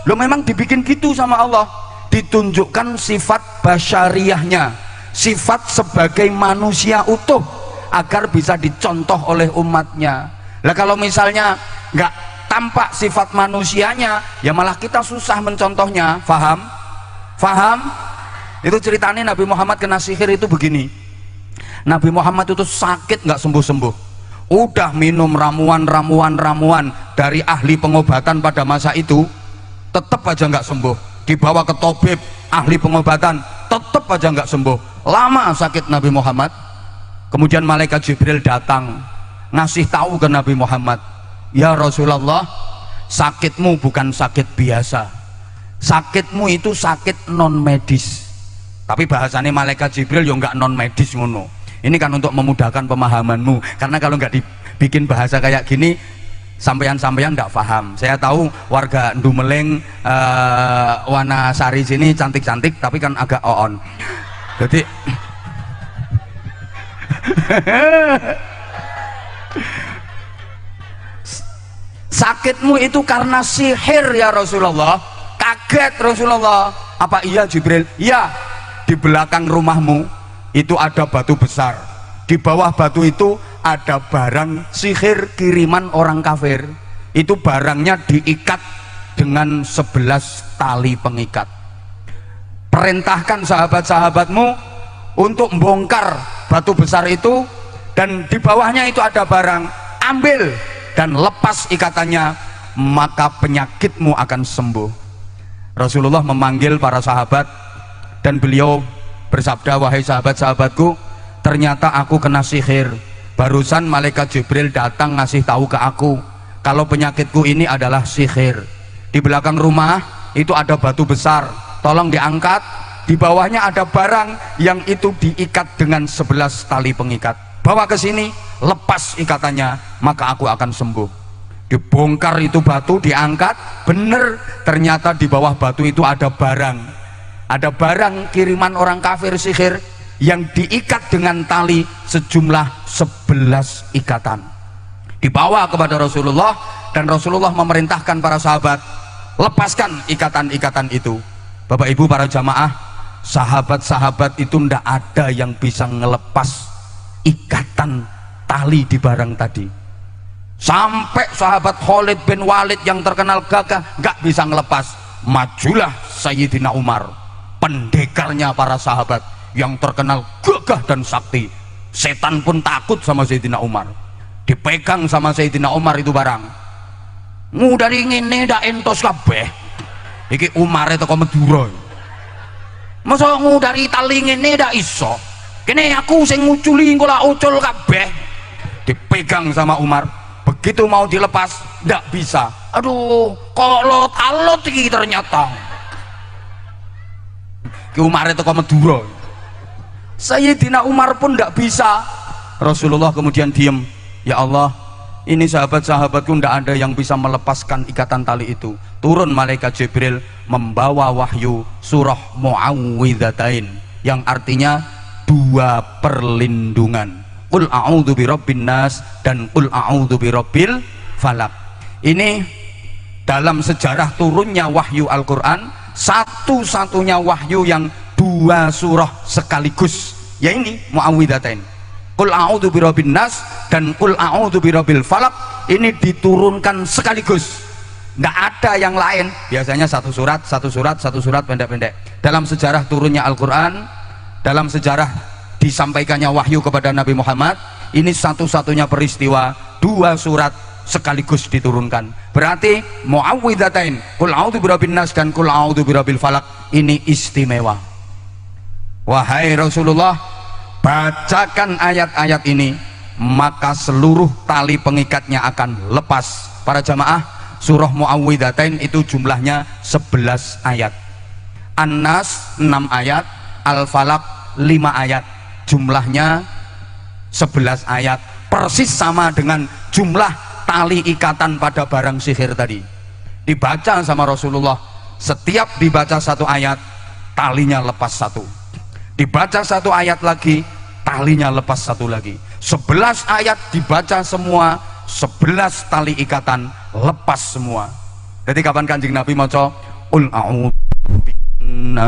Loh, memang dibikin gitu sama Allah, ditunjukkan sifat basyariahnya, sifat sebagai manusia utuh, agar bisa dicontoh oleh umatnya. Lah kalau misalnya nggak tampak sifat manusianya, ya malah kita susah mencontohnya. Faham? Itu ceritanya Nabi Muhammad kena sihir itu begini. Nabi Muhammad itu sakit nggak sembuh-sembuh, udah minum ramuan dari ahli pengobatan pada masa itu, tetap aja nggak sembuh. Dibawa ke tabib ahli pengobatan, tetap aja nggak sembuh. Lama sakit Nabi Muhammad. Kemudian malaikat Jibril datang ngasih tahu ke Nabi Muhammad, ya Rasulullah, sakitmu bukan sakit biasa, sakitmu itu sakit non medis. Tapi bahasanya malaikat Jibril ya nggak non medis ngono. Ini kan untuk memudahkan pemahamanmu, karena kalau nggak dibikin bahasa kayak gini sampeyan-sampeyan nggak paham. Saya tahu warga Ndumeleng, Wanasari sini cantik-cantik tapi kan agak on. Jadi sakitmu itu karena sihir ya Rasulullah. Kaget Rasulullah. Apa iya Jibril? Iya, di belakang rumahmu itu ada batu besar, di bawah batu itu ada barang sihir kiriman orang kafir. Itu barangnya diikat dengan 11 tali pengikat. Perintahkan sahabat-sahabatmu untuk membongkar batu besar itu, dan di bawahnya itu ada barang, ambil dan lepas ikatannya, maka penyakitmu akan sembuh. Rasulullah memanggil para sahabat dan beliau bersabda, wahai sahabat-sahabatku, ternyata aku kena sihir. Barusan malaikat Jibril datang ngasih tahu ke aku kalau penyakitku ini adalah sihir. Di belakang rumah itu ada batu besar, tolong diangkat. Di bawahnya ada barang yang itu diikat dengan 11 tali pengikat. Bawa ke sini, lepas ikatannya, maka aku akan sembuh. Dibongkar itu batu, diangkat, bener, ternyata di bawah batu itu ada barang. Ada barang kiriman orang kafir sihir yang diikat dengan tali sejumlah 11 ikatan. Dibawa kepada Rasulullah, dan Rasulullah memerintahkan para sahabat, lepaskan ikatan-ikatan itu. Bapak Ibu para jamaah, sahabat-sahabat itu ndak ada yang bisa ngelepas ikatan tali di barang tadi. Sampai sahabat Khalid bin Walid yang terkenal gagah nggak bisa ngelepas. Majulah Sayyidina Umar, pendekarnya para sahabat yang terkenal gagah dan sakti. Setan pun takut sama Sayyidina Umar. Dipegang sama Sayyidina Umar itu barang, ngudari ngene ndak entos kabeh. Iki Umar itu kok Madura. Masa ngudari tali ngene ndak iso. Kene aku sing nguculi engko lak ucul kabeh. Dipegang sama Umar. Begitu mau dilepas ndak bisa. Aduh, kolot alot iki ternyata. Ki Umar itu kok Madura. Sayyidina Umar pun ndak bisa. Rasulullah kemudian diem. Ya Allah, ini sahabat-sahabatku ndak ada yang bisa melepaskan ikatan tali itu. Turun malaikat Jibril membawa wahyu surah Muawwidzatain yang artinya 2 perlindungan. Qul a'udzu birabbin nas dan qul a'udzu birabbil falaq. Ini dalam sejarah turunnya wahyu Al-Qur'an, satu-satunya wahyu yang 2 surah sekaligus, ya ini Muawwidzatain. Qul a'udzu birabbin nas dan qul a'udzu birabbil falaq, ini diturunkan sekaligus. Nggak ada yang lain. Biasanya satu surat pendek-pendek. Dalam sejarah turunnya Al-Qur'an, dalam sejarah disampaikannya wahyu kepada Nabi Muhammad, ini satu-satunya peristiwa 2 surat sekaligus diturunkan. Berarti Muawwidzatain, qul a'udzu birabbin nas dan qul a'udzu birabbil falaq, ini istimewa. Wahai Rasulullah, bacakan ayat-ayat ini, maka seluruh tali pengikatnya akan lepas. Para jamaah, surah Muawwidzatain itu jumlahnya 11 ayat. An-Nas 6 ayat, Al-Falaq 5 ayat. Jumlahnya 11 ayat, persis sama dengan jumlah tali ikatan pada barang sihir tadi. Dibaca sama Rasulullah, setiap dibaca 1 ayat talinya lepas 1, dibaca 1 ayat lagi talinya lepas 1 lagi. 11 ayat dibaca semua, 11 tali ikatan lepas semua. Jadi kapan Kanjeng Nabi maca ul a'udzu binnas,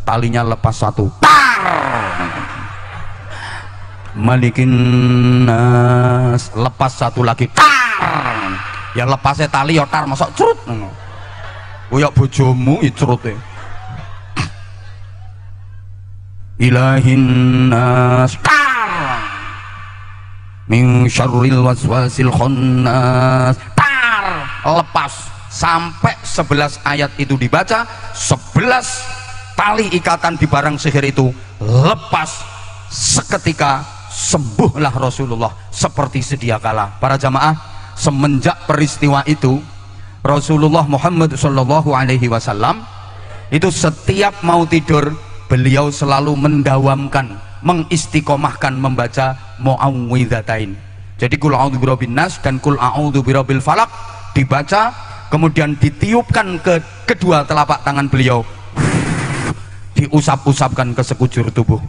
talinya lepas 1, Malikin nas, lepas 1 lagi, ya lepasnya tali ya tar, masuk cerut. Koyok bojomu i cerute. ilahin nas, min syarril waswasil khannas, lepas sampai 11 ayat itu dibaca, 11 tali ikatan di barang sihir itu lepas, seketika sembuhlah Rasulullah seperti sedia kala. Para jamaah, semenjak peristiwa itu Rasulullah Muhammad Shallallahu Alaihi Wasallam itu setiap mau tidur beliau selalu mendawamkan, mengistiqomahkan membaca muawwidzatain. Jadi kul a'udzu birabbin nas dan kul a'udzu birabbil falaq dibaca, kemudian ditiupkan ke kedua telapak tangan beliau, diusap-usapkan ke sekujur tubuh.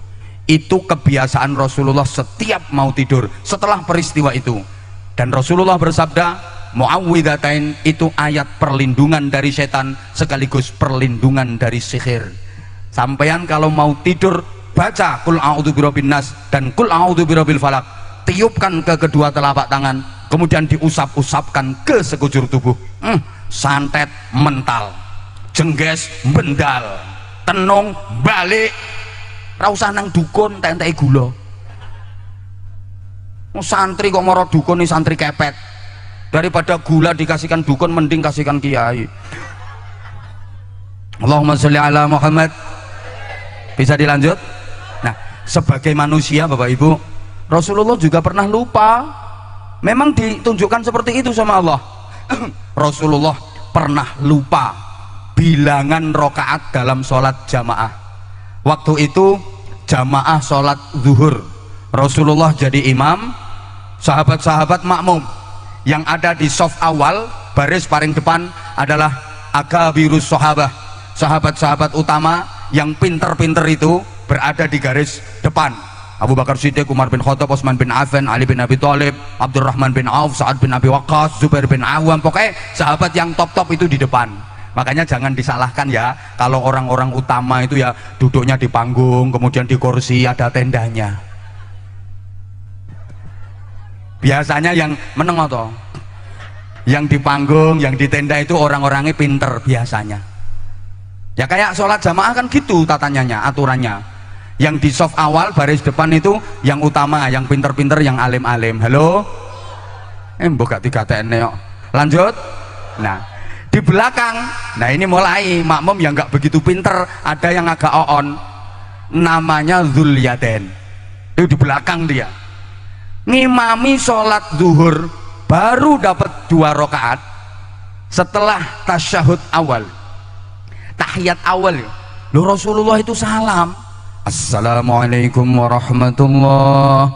Itu kebiasaan Rasulullah setiap mau tidur setelah peristiwa itu. Dan Rasulullah bersabda, muawwidzatain itu ayat perlindungan dari setan sekaligus perlindungan dari sihir. Sampean kalau mau tidur baca kul a'udzu birabbin nas dan kul a'udzu birabbil falaq, tiupkan ke kedua telapak tangan, kemudian diusap-usapkan ke sekujur tubuh. Santet mental, jengges bendal, tenung balik, ra usah nang dukun entek gula. Santri kok moro dukun nih, santri kepet. Daripada gula dikasihkan dukun, mending kasihkan kiai. Allahumma sholli ala Muhammad. Bisa dilanjut? Nah, sebagai manusia Bapak Ibu, Rasulullah juga pernah lupa. Memang ditunjukkan seperti itu sama Allah. Rasulullah pernah lupa bilangan rokaat dalam sholat jamaah. Waktu itu jamaah sholat zuhur, Rasulullah jadi imam, sahabat-sahabat makmum. Yang ada di shaf awal, baris paling depan adalah akabirus sahabah, sahabat-sahabat utama yang pinter-pinter itu berada di garis depan. Abu Bakar Siddiq, Umar bin Khattab, Utsman bin Affan, Ali bin Abi Thalib, Abdurrahman bin Auf, Sa'ad bin Abi Waqqas, Zubair bin Awam. Pokoknya sahabat yang top-top itu di depan. Makanya jangan disalahkan ya kalau orang-orang utama itu ya duduknya di panggung, kemudian di kursi ada tendanya. Biasanya yang meneng atau yang di panggung, yang di tenda itu orang-orangnya pinter biasanya. Ya kayak sholat jamaah kan gitu tatanyanya, aturannya. Yang di shaf awal baris depan itu yang utama, yang pinter-pinter, yang alim-alim. Halo? Mbok gak 3 TN kok. Lanjut. Nah, di belakang, nah ini mulai makmum yang gak begitu pinter, ada yang agak oon, namanya Dzul Yadain. Itu di belakang dia. Ngimami sholat zuhur baru dapat 2 rakaat setelah tasyahud awal, tahiyat awal. Loh, Rasulullah itu salam, assalamualaikum warahmatullah,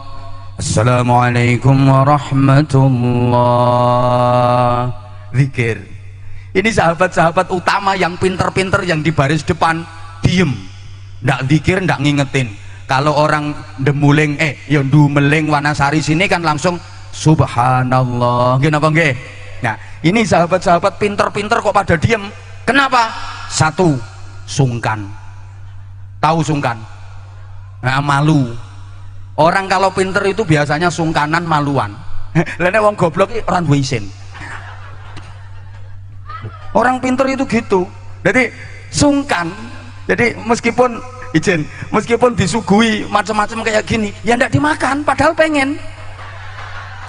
assalamualaikum warahmatullah, zikir. Ini sahabat-sahabat utama yang pinter-pinter, yang di baris depan diem, ndak zikir, ndak ngingetin. Kalau orang demuling ya dumeling Wanasari sini kan langsung subhanallah, gini apa nggih? Nah, ini sahabat-sahabat pinter-pinter kok pada diem. Kenapa? Satu, sungkan. Tahu sungkan? Nah, malu. Orang kalau pinter itu biasanya sungkanan, maluan. Lene wong goblok orang duwe isin. Orang pinter itu gitu. Jadi sungkan. Jadi meskipun meskipun disuguhi macam-macam kayak gini, ya ndak dimakan padahal pengen.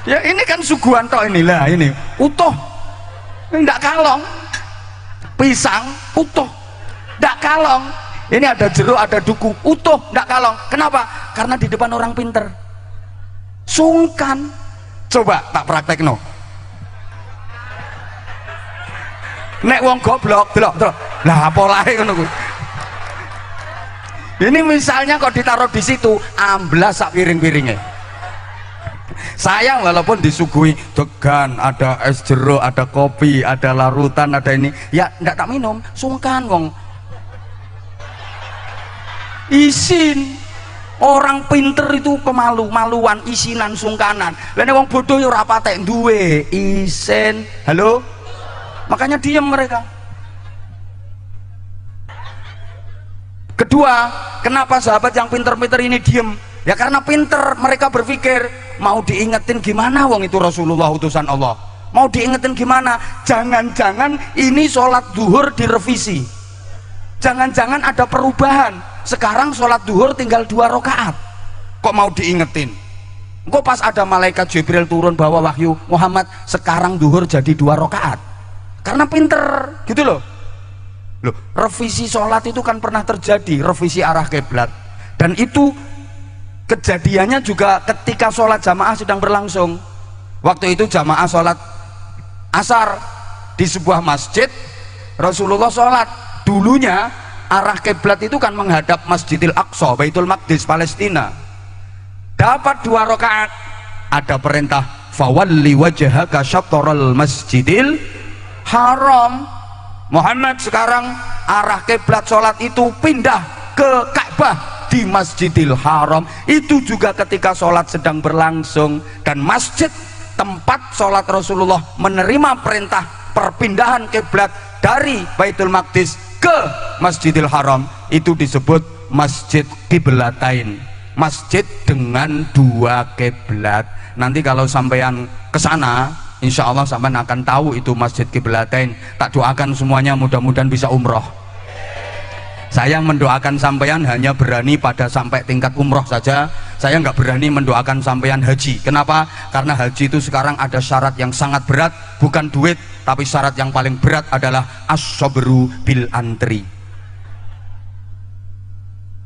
Ya ini kan suguhan toh, inilah ini utuh, ndak kalong, pisang utuh ndak kalong, ini ada jeruk, ada duku utuh ndak kalong. Kenapa? Karena di depan orang pinter sungkan. Coba tak praktek no. Nek wong goblok delok lah apa lae ngono kuwi. Ini misalnya kok ditaruh di situ, amblas sak piring-piringnya. Saya walaupun disuguhi degan, ada es jeruk, ada kopi, ada larutan, ada ini, ya ndak tak minum, sungkan wong. Isin. Orang pinter itu pemalu-maluan, isinan, sungkanan. Lene wong bodoh ya ora patek duwe isin. Halo? Makanya diem mereka. Kedua, kenapa sahabat yang pinter-pinter ini diem? Ya karena pinter, mereka berpikir mau diingetin gimana wong itu Rasulullah utusan Allah. Mau diingetin gimana? Jangan-jangan ini sholat zuhur direvisi. Jangan-jangan ada perubahan. sekarang sholat duhur tinggal 2 rakaat. Kok mau diingetin? Kok pas ada malaikat Jibril turun bawa wahyu, Muhammad sekarang duhur jadi 2 rakaat. Karena pinter gitu loh. Loh, revisi sholat itu kan pernah terjadi, revisi arah kiblat. Dan itu kejadiannya juga ketika sholat jamaah sedang berlangsung. Waktu itu jamaah sholat asar di sebuah masjid, Rasulullah sholat. Dulunya arah kiblat itu kan menghadap Masjidil Aqsa, Baitul Maqdis, Palestina. Dapat 2 rakaat, ada perintah fawalli wajhaka syatral masjidil haram. Muhammad sekarang arah kiblat sholat itu pindah ke Ka'bah di Masjidil Haram. Itu juga ketika sholat sedang berlangsung, dan masjid tempat sholat Rasulullah menerima perintah perpindahan kiblat dari Baitul Maqdis ke Masjidil Haram itu disebut Masjid Qiblatain, masjid dengan 2 kiblat. Nanti kalau sampean ke sana, insya Allah sampean akan tahu itu Masjid Qiblatain. Tak doakan semuanya mudah-mudahan bisa umroh. Saya mendoakan sampean hanya berani pada sampai tingkat umroh saja. Saya nggak berani mendoakan sampean haji. Kenapa? Karena haji itu sekarang ada syarat yang sangat berat, bukan duit, tapi syarat yang paling berat adalah as-sabru bil antri.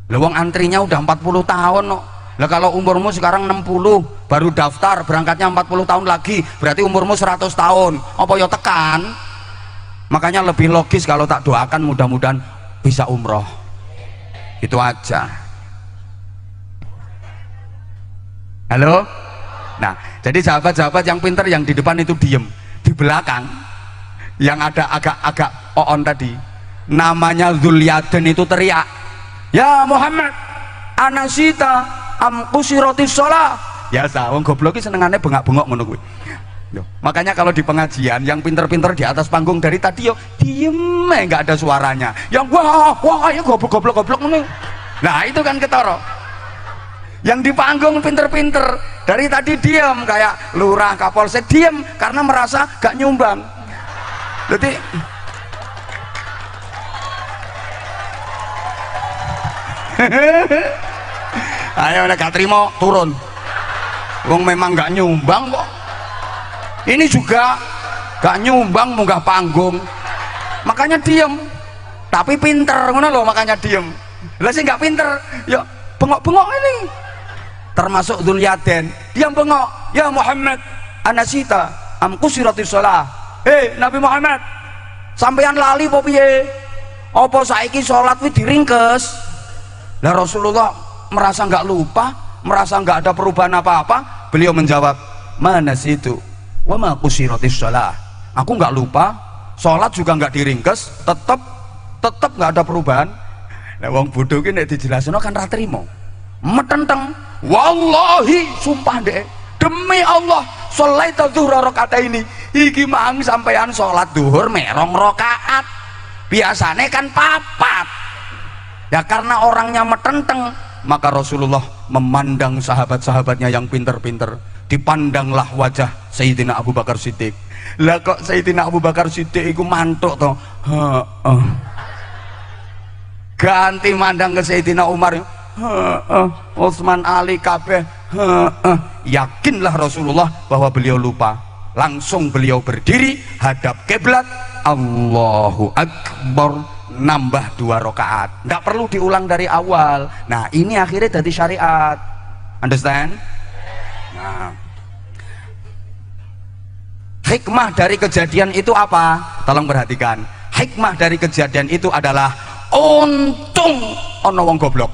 Lewong antrinya udah 40 tahun no. Lah kalau umurmu sekarang 60 baru daftar, berangkatnya 40 tahun lagi, berarti umurmu 100 tahun. Apa ya tekan? Makanya lebih logis kalau tak doakan mudah-mudahan bisa umroh. Itu aja. Halo? Nah, jadi sahabat-sahabat yang pintar yang di depan itu diem, di belakang yang ada agak-agak oon tadi namanya Dzulyaden itu teriak, ya Muhammad anasita am kusiratis shalah. Ya wong goblok iki senengane bengak-bengok ngono kuwi. Makanya kalau di pengajian yang pinter-pinter di atas panggung dari tadi yo diem nggak ada suaranya, yang wah ya goblok ngono. Nah itu kan ketara. Yang di panggung pinter-pinter dari tadi diem kayak lurah kapolsek, diem karena merasa gak nyumbang. Jadi ayo nek gak trimo turun, wong memang gak nyumbang kok. Ini juga gak nyumbang munggah panggung, makanya diem. Tapi pinter ngono loh, makanya diem. Lah sing gak pinter ya bengok-bengok ini. Termasuk Dzulyaden, dia bengok, ya Muhammad anasita am kusiratis shalah. Nabi Muhammad sampeyan lali apa piye? Apa saiki salat kuwi diringkes? Lah Rasulullah merasa nggak lupa, merasa nggak ada perubahan apa-apa. Beliau menjawab, mana situ wa ma kusiratis shalah. Aku nggak lupa, salat juga nggak diringkes, tetap nggak ada perubahan. Nah wong bodoh ki nek dijelasno kan ra trimo. Metenteng, wallahi sumpah deh, demi Allah sholaita dhuhra rakaat ini iki mang sampean sholat duhur merong rakaat, biasanya kan 4. Ya karena orangnya metenteng, maka Rasulullah memandang sahabat-sahabatnya yang pinter-pinter. Dipandanglah wajah Sayyidina Abu Bakar Siddiq. Lah kok Sayyidina Abu Bakar Siddiq itu mantuk toh, ganti mandang ke Sayyidina Umar, Utsman, Ali, kabeh. Yakinlah Rasulullah bahwa beliau lupa. Langsung beliau berdiri hadap kiblat, Allahu Akbar, nambah 2 rakaat. Nggak perlu diulang dari awal. Nah ini akhirnya jadi syariat. Understand? Nah, hikmah dari kejadian itu apa? Tolong perhatikan. Hikmah dari kejadian itu adalah untung ono wong goblok.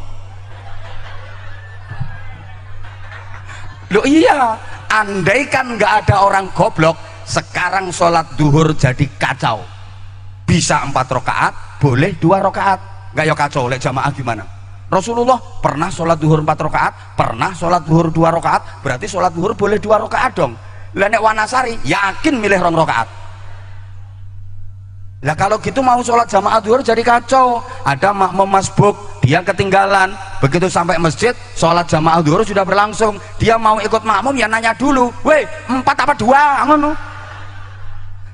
Loh iya, andaikan nggak ada orang goblok, sekarang sholat duhur jadi kacau. Bisa 4 rakaat, boleh 2 rakaat. Nggak ya kacau, oleh jamaah gimana? Rasulullah pernah sholat duhur 4 rakaat, pernah sholat duhur 2 rakaat, berarti sholat duhur boleh 2 rakaat dong. Lah nek Wanasari yakin milih 2 rakaat. Lah kalau gitu mau sholat jamaah duhur jadi kacau. Ada makmum masbuk, dia ketinggalan, begitu sampai masjid sholat jamaah duhur sudah berlangsung, dia mau ikut makmum ya nanya dulu, weh 4 apa 2 ngono.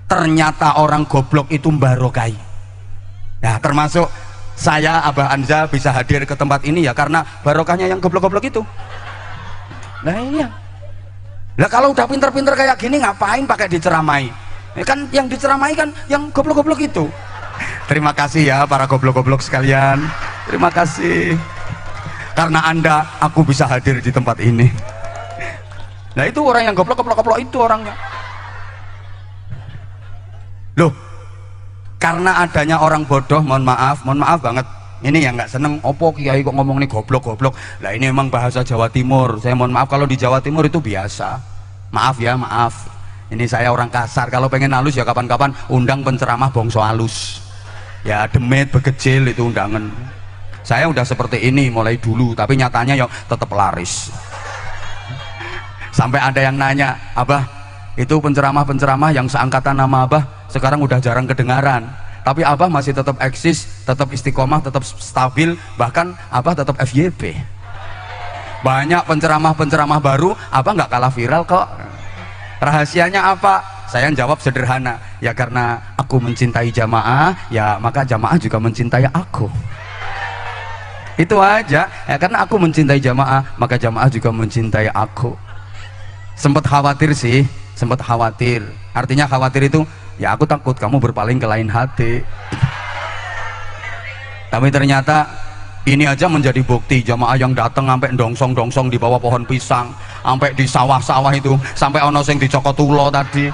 Ternyata orang goblok itu mbarokai. Nah termasuk Saya Abah Anza bisa hadir ke tempat ini ya karena barokahnya yang goblok-goblok itu. Nah iya. Lah kalau udah pinter-pinter kayak gini ngapain pakai diceramai? Kan yang diceramai kan yang goblok-goblok itu. Terima kasih ya para goblok-goblok sekalian. Terima kasih. Karena Anda aku bisa hadir di tempat ini. Nah itu orang yang goblok-goblok itu orangnya. Loh, karena adanya orang bodoh, mohon maaf banget. Ini yang nggak seneng, opo kiai kok ngomong nih goblok-goblok. Lah ini emang bahasa Jawa Timur. Saya mohon maaf kalau di Jawa Timur itu biasa. Maaf ya, maaf. Ini saya orang kasar. Kalau pengen halus ya kapan-kapan undang penceramah bongso halus. Ya demit, begecil itu undangan. Saya udah seperti ini mulai dulu, tapi nyatanya ya tetap laris. Sampai ada yang nanya, Abah, itu penceramah-penceramah yang seangkatan nama Abah sekarang udah jarang kedengaran, tapi Abah masih tetap eksis, tetap istiqomah, tetap stabil, bahkan Abah tetap FYP. Banyak penceramah-penceramah baru, Abah nggak kalah viral kok. Rahasianya apa? Saya jawab sederhana, ya karena aku mencintai jamaah, ya maka jamaah juga mencintai aku. Itu aja, ya karena aku mencintai jamaah, maka jamaah juga mencintai aku. Sempat khawatir sih, sempat khawatir. Artinya khawatir itu ya aku takut kamu berpaling ke lain hati. Tapi ternyata ini aja menjadi bukti jamaah yang datang sampai dongsong-dongsong di bawah pohon pisang, sampai di sawah-sawah itu, sampai ono sing dicokot ulo tadi.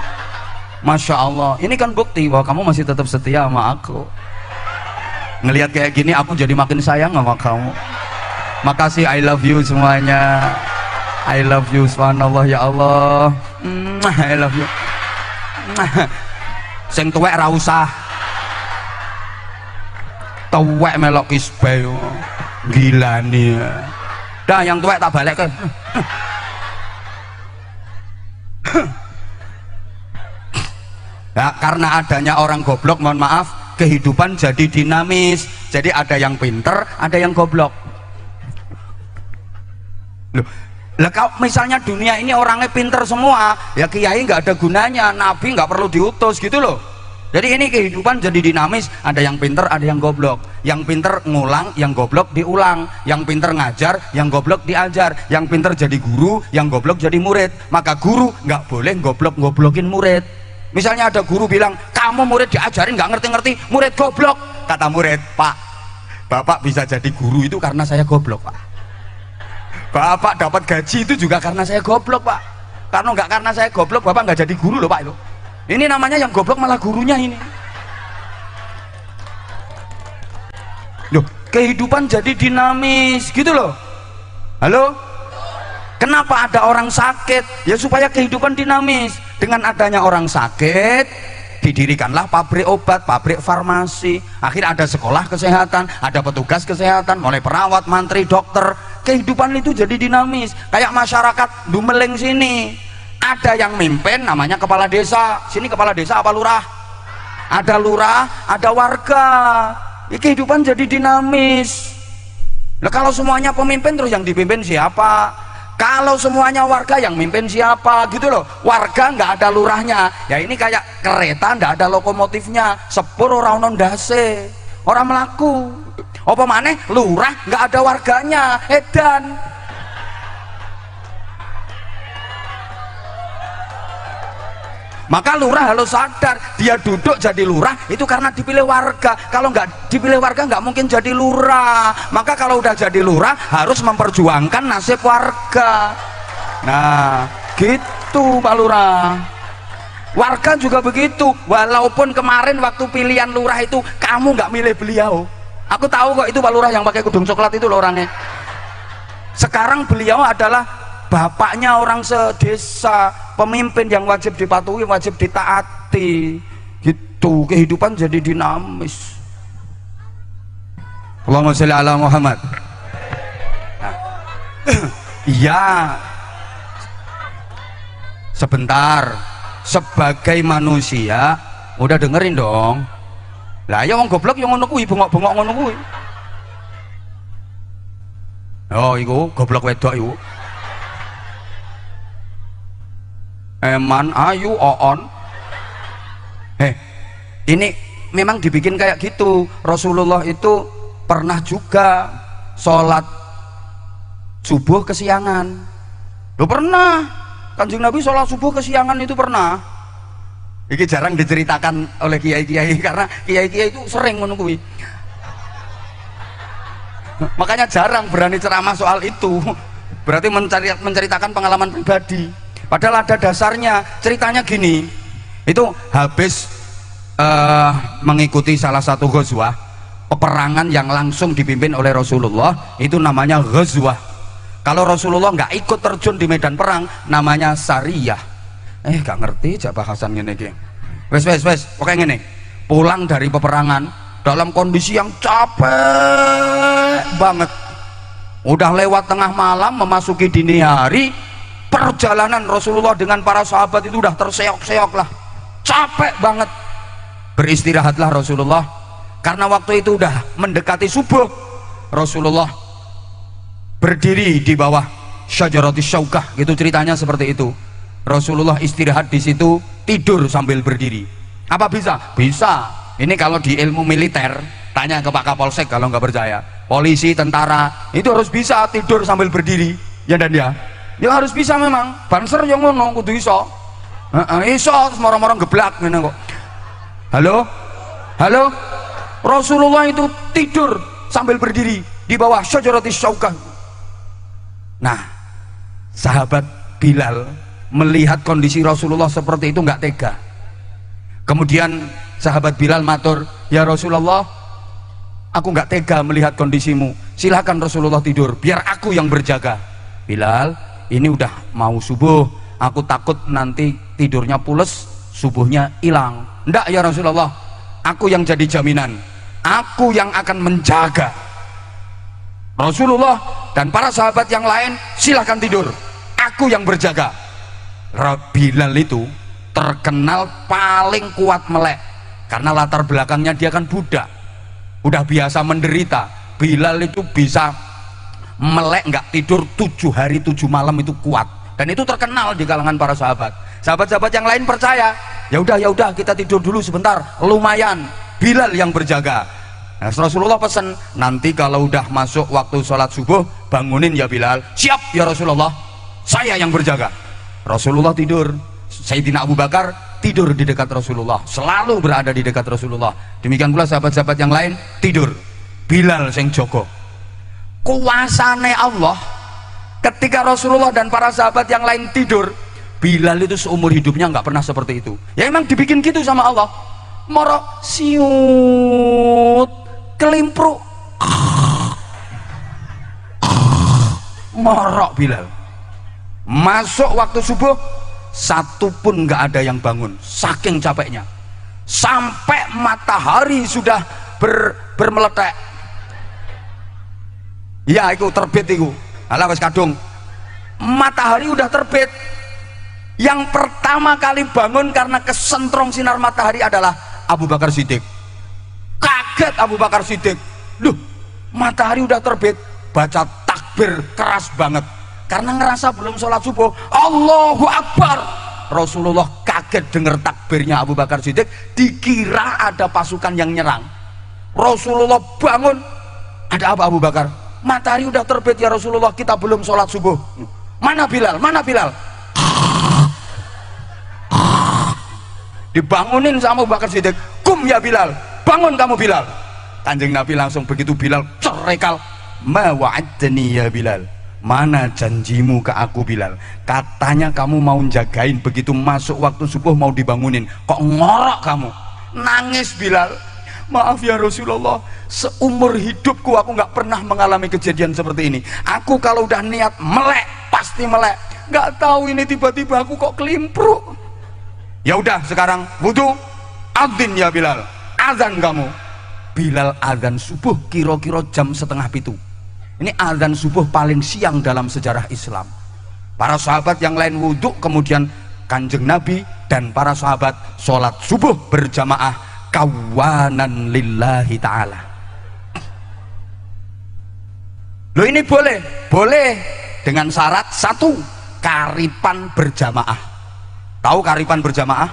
Masya Allah, ini kan bukti bahwa kamu masih tetap setia sama aku. Ngelihat kayak gini aku jadi makin sayang sama kamu. Makasih, I love you semuanya. I love you, subhanallah ya Allah. I love you. Sing tuwek ra usah. Tuwek melok kisbeh. Gila nih. Dah yang tuwek tak balik ke. Ya, karena adanya orang goblok, mohon maaf, kehidupan jadi dinamis. Jadi ada yang pinter, ada yang goblok. Loh, lah kalau misalnya dunia ini orangnya pinter semua, ya kiai nggak ada gunanya, nabi nggak perlu diutus gitu loh. Jadi ini kehidupan jadi dinamis, ada yang pinter, ada yang goblok. Yang pinter ngulang, yang goblok diulang. Yang pinter ngajar, yang goblok diajar. Yang pinter jadi guru, yang goblok jadi murid. Maka guru nggak boleh goblok-goblokin murid. Misalnya ada guru bilang, kamu murid diajarin nggak ngerti-ngerti, murid goblok. Kata murid, Pak, Bapak bisa jadi guru itu karena saya goblok, Pak. Bapak dapat gaji itu juga karena saya goblok, Pak. Karena nggak karena saya goblok, Bapak nggak jadi guru loh, Pak. Itu ini namanya yang goblok malah gurunya ini. Loh, kehidupan jadi dinamis gitu loh. Halo? Kenapa ada orang sakit? Ya supaya kehidupan dinamis. Dengan adanya orang sakit, didirikanlah pabrik obat, pabrik farmasi. Akhirnya ada sekolah kesehatan, ada petugas kesehatan, mulai perawat, mantri, dokter. Kehidupan itu jadi dinamis. Kayak masyarakat Dumeling sini, ada yang mimpin namanya kepala desa. Sini kepala desa apa lurah? Ada lurah, ada warga. Ya, kehidupan jadi dinamis. Nah, kalau semuanya pemimpin, terus yang dipimpin siapa? Kalau semuanya warga, yang mimpin siapa? Gitu loh. Warga nggak ada lurahnya. Ya ini kayak kereta nggak ada lokomotifnya, sepur orang nondase, orang melaku. Apa maneh lurah nggak ada warganya, edan. Maka lurah harus sadar, dia duduk jadi lurah itu karena dipilih warga. Kalau nggak dipilih warga nggak mungkin jadi lurah. Maka kalau udah jadi lurah harus memperjuangkan nasib warga. Nah gitu Pak Lurah. Warga juga begitu. Walaupun kemarin waktu pilihan lurah itu kamu nggak milih beliau, aku tahu kok itu Pak Lurah yang pakai kudung coklat itu loh orangnya. Sekarang beliau adalah bapaknya orang sedesa, pemimpin yang wajib dipatuhi, wajib ditaati. Gitu, kehidupan jadi dinamis. Allahumma sholli ala Muhammad. Iya. Sebentar, sebagai manusia udah dengerin dong. Lah ya wong goblok yang ngono kuwi, bengok-bengok ngono kuwi. Oh, iku goblok wedok iku. Eman, ayu, oon. Ini memang dibikin kayak gitu. Rasulullah itu pernah juga sholat subuh kesiangan. Loh pernah, Kanjeng Nabi sholat subuh kesiangan itu pernah. Ini jarang diceritakan oleh kiai-kiai karena kiai-kiai itu sering menunggu. Makanya jarang berani ceramah soal itu. Berarti menceritakan pengalaman pribadi. Padahal ada dasarnya. Ceritanya gini, itu habis mengikuti salah satu ghazwah, peperangan yang langsung dipimpin oleh Rasulullah, itu namanya ghazwah. Kalau Rasulullah nggak ikut terjun di medan perang, namanya sariyah. Gak ngerti jak bahasan ngene iki. Wes pokoknya ngene. Pulang dari peperangan dalam kondisi yang capek banget. Udah lewat tengah malam memasuki dini hari, perjalanan Rasulullah dengan para sahabat itu udah terseok-seok lah, capek banget. Beristirahatlah Rasulullah karena waktu itu udah mendekati subuh. Rasulullah berdiri di bawah syajaratis syaukah, gitu ceritanya seperti itu. Rasulullah istirahat di situ, tidur sambil berdiri. Apa bisa? Bisa. Ini kalau di ilmu militer, tanya ke Pak Kapolsek kalau nggak percaya. Polisi, tentara, itu harus bisa tidur sambil berdiri, ya dan ya. Ya harus bisa memang. Banser yang ngono kudu iso. Iso moro-moro geblak ngene kok. Halo? Halo? Rasulullah itu tidur sambil berdiri di bawah syajaratis syaukah. Nah, sahabat Bilal melihat kondisi Rasulullah seperti itu nggak tega. Kemudian sahabat Bilal matur, ya Rasulullah, aku nggak tega melihat kondisimu, silakan Rasulullah tidur, biar aku yang berjaga. Bilal, ini udah mau subuh, aku takut nanti tidurnya pules, subuhnya hilang. Ndak ya Rasulullah, aku yang jadi jaminan, aku yang akan menjaga. Rasulullah dan para sahabat yang lain silakan tidur, aku yang berjaga. Bilal itu terkenal paling kuat melek karena latar belakangnya dia kan budak, udah biasa menderita. Bilal itu bisa melek nggak tidur 7 hari 7 malam, itu kuat, dan itu terkenal di kalangan para sahabat. Sahabat-sahabat yang lain percaya, ya udah kita tidur dulu sebentar, lumayan. Bilal yang berjaga. Nah, Rasulullah pesan, nanti kalau udah masuk waktu sholat subuh bangunin ya Bilal. Siap ya Rasulullah, saya yang berjaga. Rasulullah tidur, Sayyidina Abu Bakar tidur di dekat Rasulullah, selalu berada di dekat Rasulullah. Demikian pula sahabat-sahabat yang lain tidur, Bilal sing jogo. Kuasane Allah, ketika Rasulullah dan para sahabat yang lain tidur, Bilal itu seumur hidupnya nggak pernah seperti itu. Ya emang dibikin gitu sama Allah. Moro siut kelimpruk morok Bilal. Masuk waktu subuh, satu pun nggak ada yang bangun, saking capeknya. Sampai matahari sudah bermeletek. Ya, itu terbit itu. Alah wis kadung. Matahari udah terbit. Yang pertama kali bangun karena kesentrong sinar matahari adalah Abu Bakar Siddiq. Kaget Abu Bakar Siddiq. Duh, matahari udah terbit. Baca takbir keras banget. Karena ngerasa belum sholat subuh. Allahu Akbar. Rasulullah kaget dengar takbirnya Abu Bakar Siddiq, dikira ada pasukan yang nyerang. Rasulullah bangun. Ada apa Abu Bakar? Matahari udah terbit ya Rasulullah, kita belum sholat subuh. Mana Bilal? Mana Bilal? Dibangunin sama Abu Bakar Siddiq. Kum ya Bilal, bangun kamu Bilal. Kanjeng Nabi langsung begitu Bilal cerekal, ma wa'adtani ya Bilal, mana janjimu ke aku Bilal? Katanya kamu mau jagain, begitu masuk waktu subuh mau dibangunin, kok ngorok kamu? Nangis Bilal. Maaf ya Rasulullah, seumur hidupku aku nggak pernah mengalami kejadian seperti ini. Aku kalau udah niat melek pasti melek. Nggak tahu ini tiba-tiba aku kok kelimpruk. Ya udah sekarang wudu, adzin ya Bilal, azan kamu. Bilal azan subuh kira-kira jam 6:30. Ini azan subuh paling siang dalam sejarah Islam. Para sahabat yang lain wudu, kemudian Kanjeng Nabi dan para sahabat sholat subuh berjamaah kawanan lillahi ta'ala. Loh ini boleh? Boleh dengan syarat satu, karipan berjamaah. Tahu karipan berjamaah?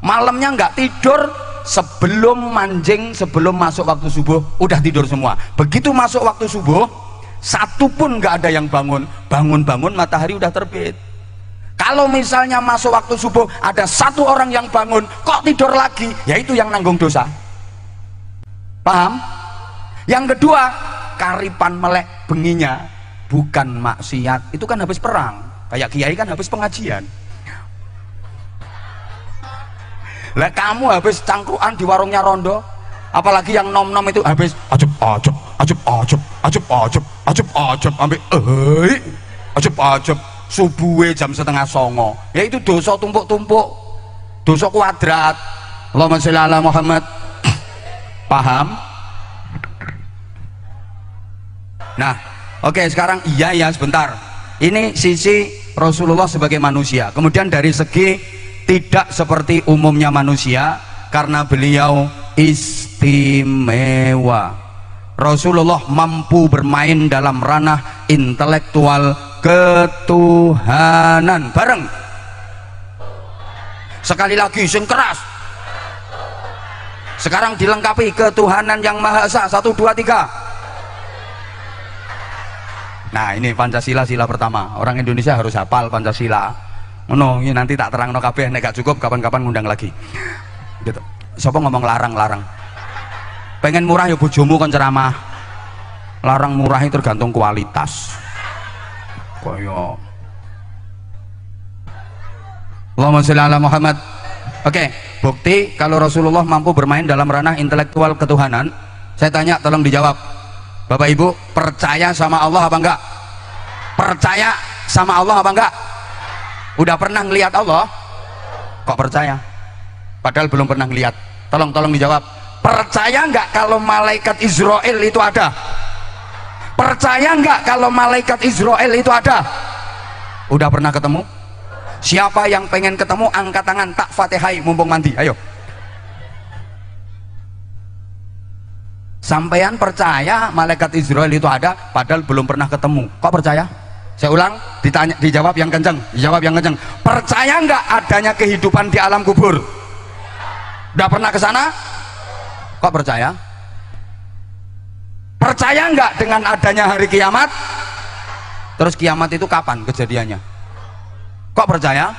Malamnya nggak tidur sebelum manjing, sebelum masuk waktu subuh udah tidur semua. Begitu masuk waktu subuh, satu pun nggak ada yang bangun. Bangun-bangun matahari udah terbit. Kalau misalnya masuk waktu subuh ada satu orang yang bangun kok tidur lagi, ya itu yang nanggung dosa. Paham? Yang kedua, karipan melek benginya bukan maksiat, itu kan habis perang. Kayak kiai kan habis pengajian. Lah kamu habis cangkruan di warungnya Rondo, apalagi yang nom-nom itu habis ajep ambek ajep subuhe jam 8:30. Ya itu dosa tumpuk-tumpuk, dosa kuadrat. Allahumma sholli ala Muhammad. Paham? Nah, oke, sekarang iya sebentar. Ini sisi Rasulullah sebagai manusia. Kemudian dari segi tidak seperti umumnya manusia, karena beliau istimewa. Rasulullah mampu bermain dalam ranah intelektual ketuhanan. Bareng sekali lagi sing keras. Sekarang dilengkapi ketuhanan yang Maha Esa. 1, 2, 3. Nah, ini Pancasila, sila pertama. Orang Indonesia harus hafal Pancasila. Ini nanti tak terang no kabeh, nek gak cukup kapan-kapan ngundang lagi. Gitu. Siapa ngomong larang-larang? Pengen murah ya bojomu kon ceramah. Larang murah itu tergantung kualitas. Koyo. Allahumma sholli ala Muhammad. Oke, bukti kalau Rasulullah mampu bermain dalam ranah intelektual ketuhanan. Saya tanya, tolong dijawab. Bapak Ibu, percaya sama Allah apa enggak? Percaya sama Allah apa enggak? Udah pernah ngelihat Allah? Kok percaya? Padahal belum pernah ngelihat. Tolong dijawab. Percaya nggak kalau malaikat Israel itu ada? Percaya nggak kalau malaikat Israel itu ada? Udah pernah ketemu? Siapa yang pengen ketemu angkat tangan, tak fatihai mumpung mandi. Ayo. Sampean percaya malaikat Israel itu ada padahal belum pernah ketemu. Kok percaya? Saya ulang, dijawab yang kenceng, Percaya nggak adanya kehidupan di alam kubur? Udah pernah ke sana? Kok percaya? Percaya nggak dengan adanya hari kiamat? Terus kiamat itu kapan kejadiannya? Kok percaya?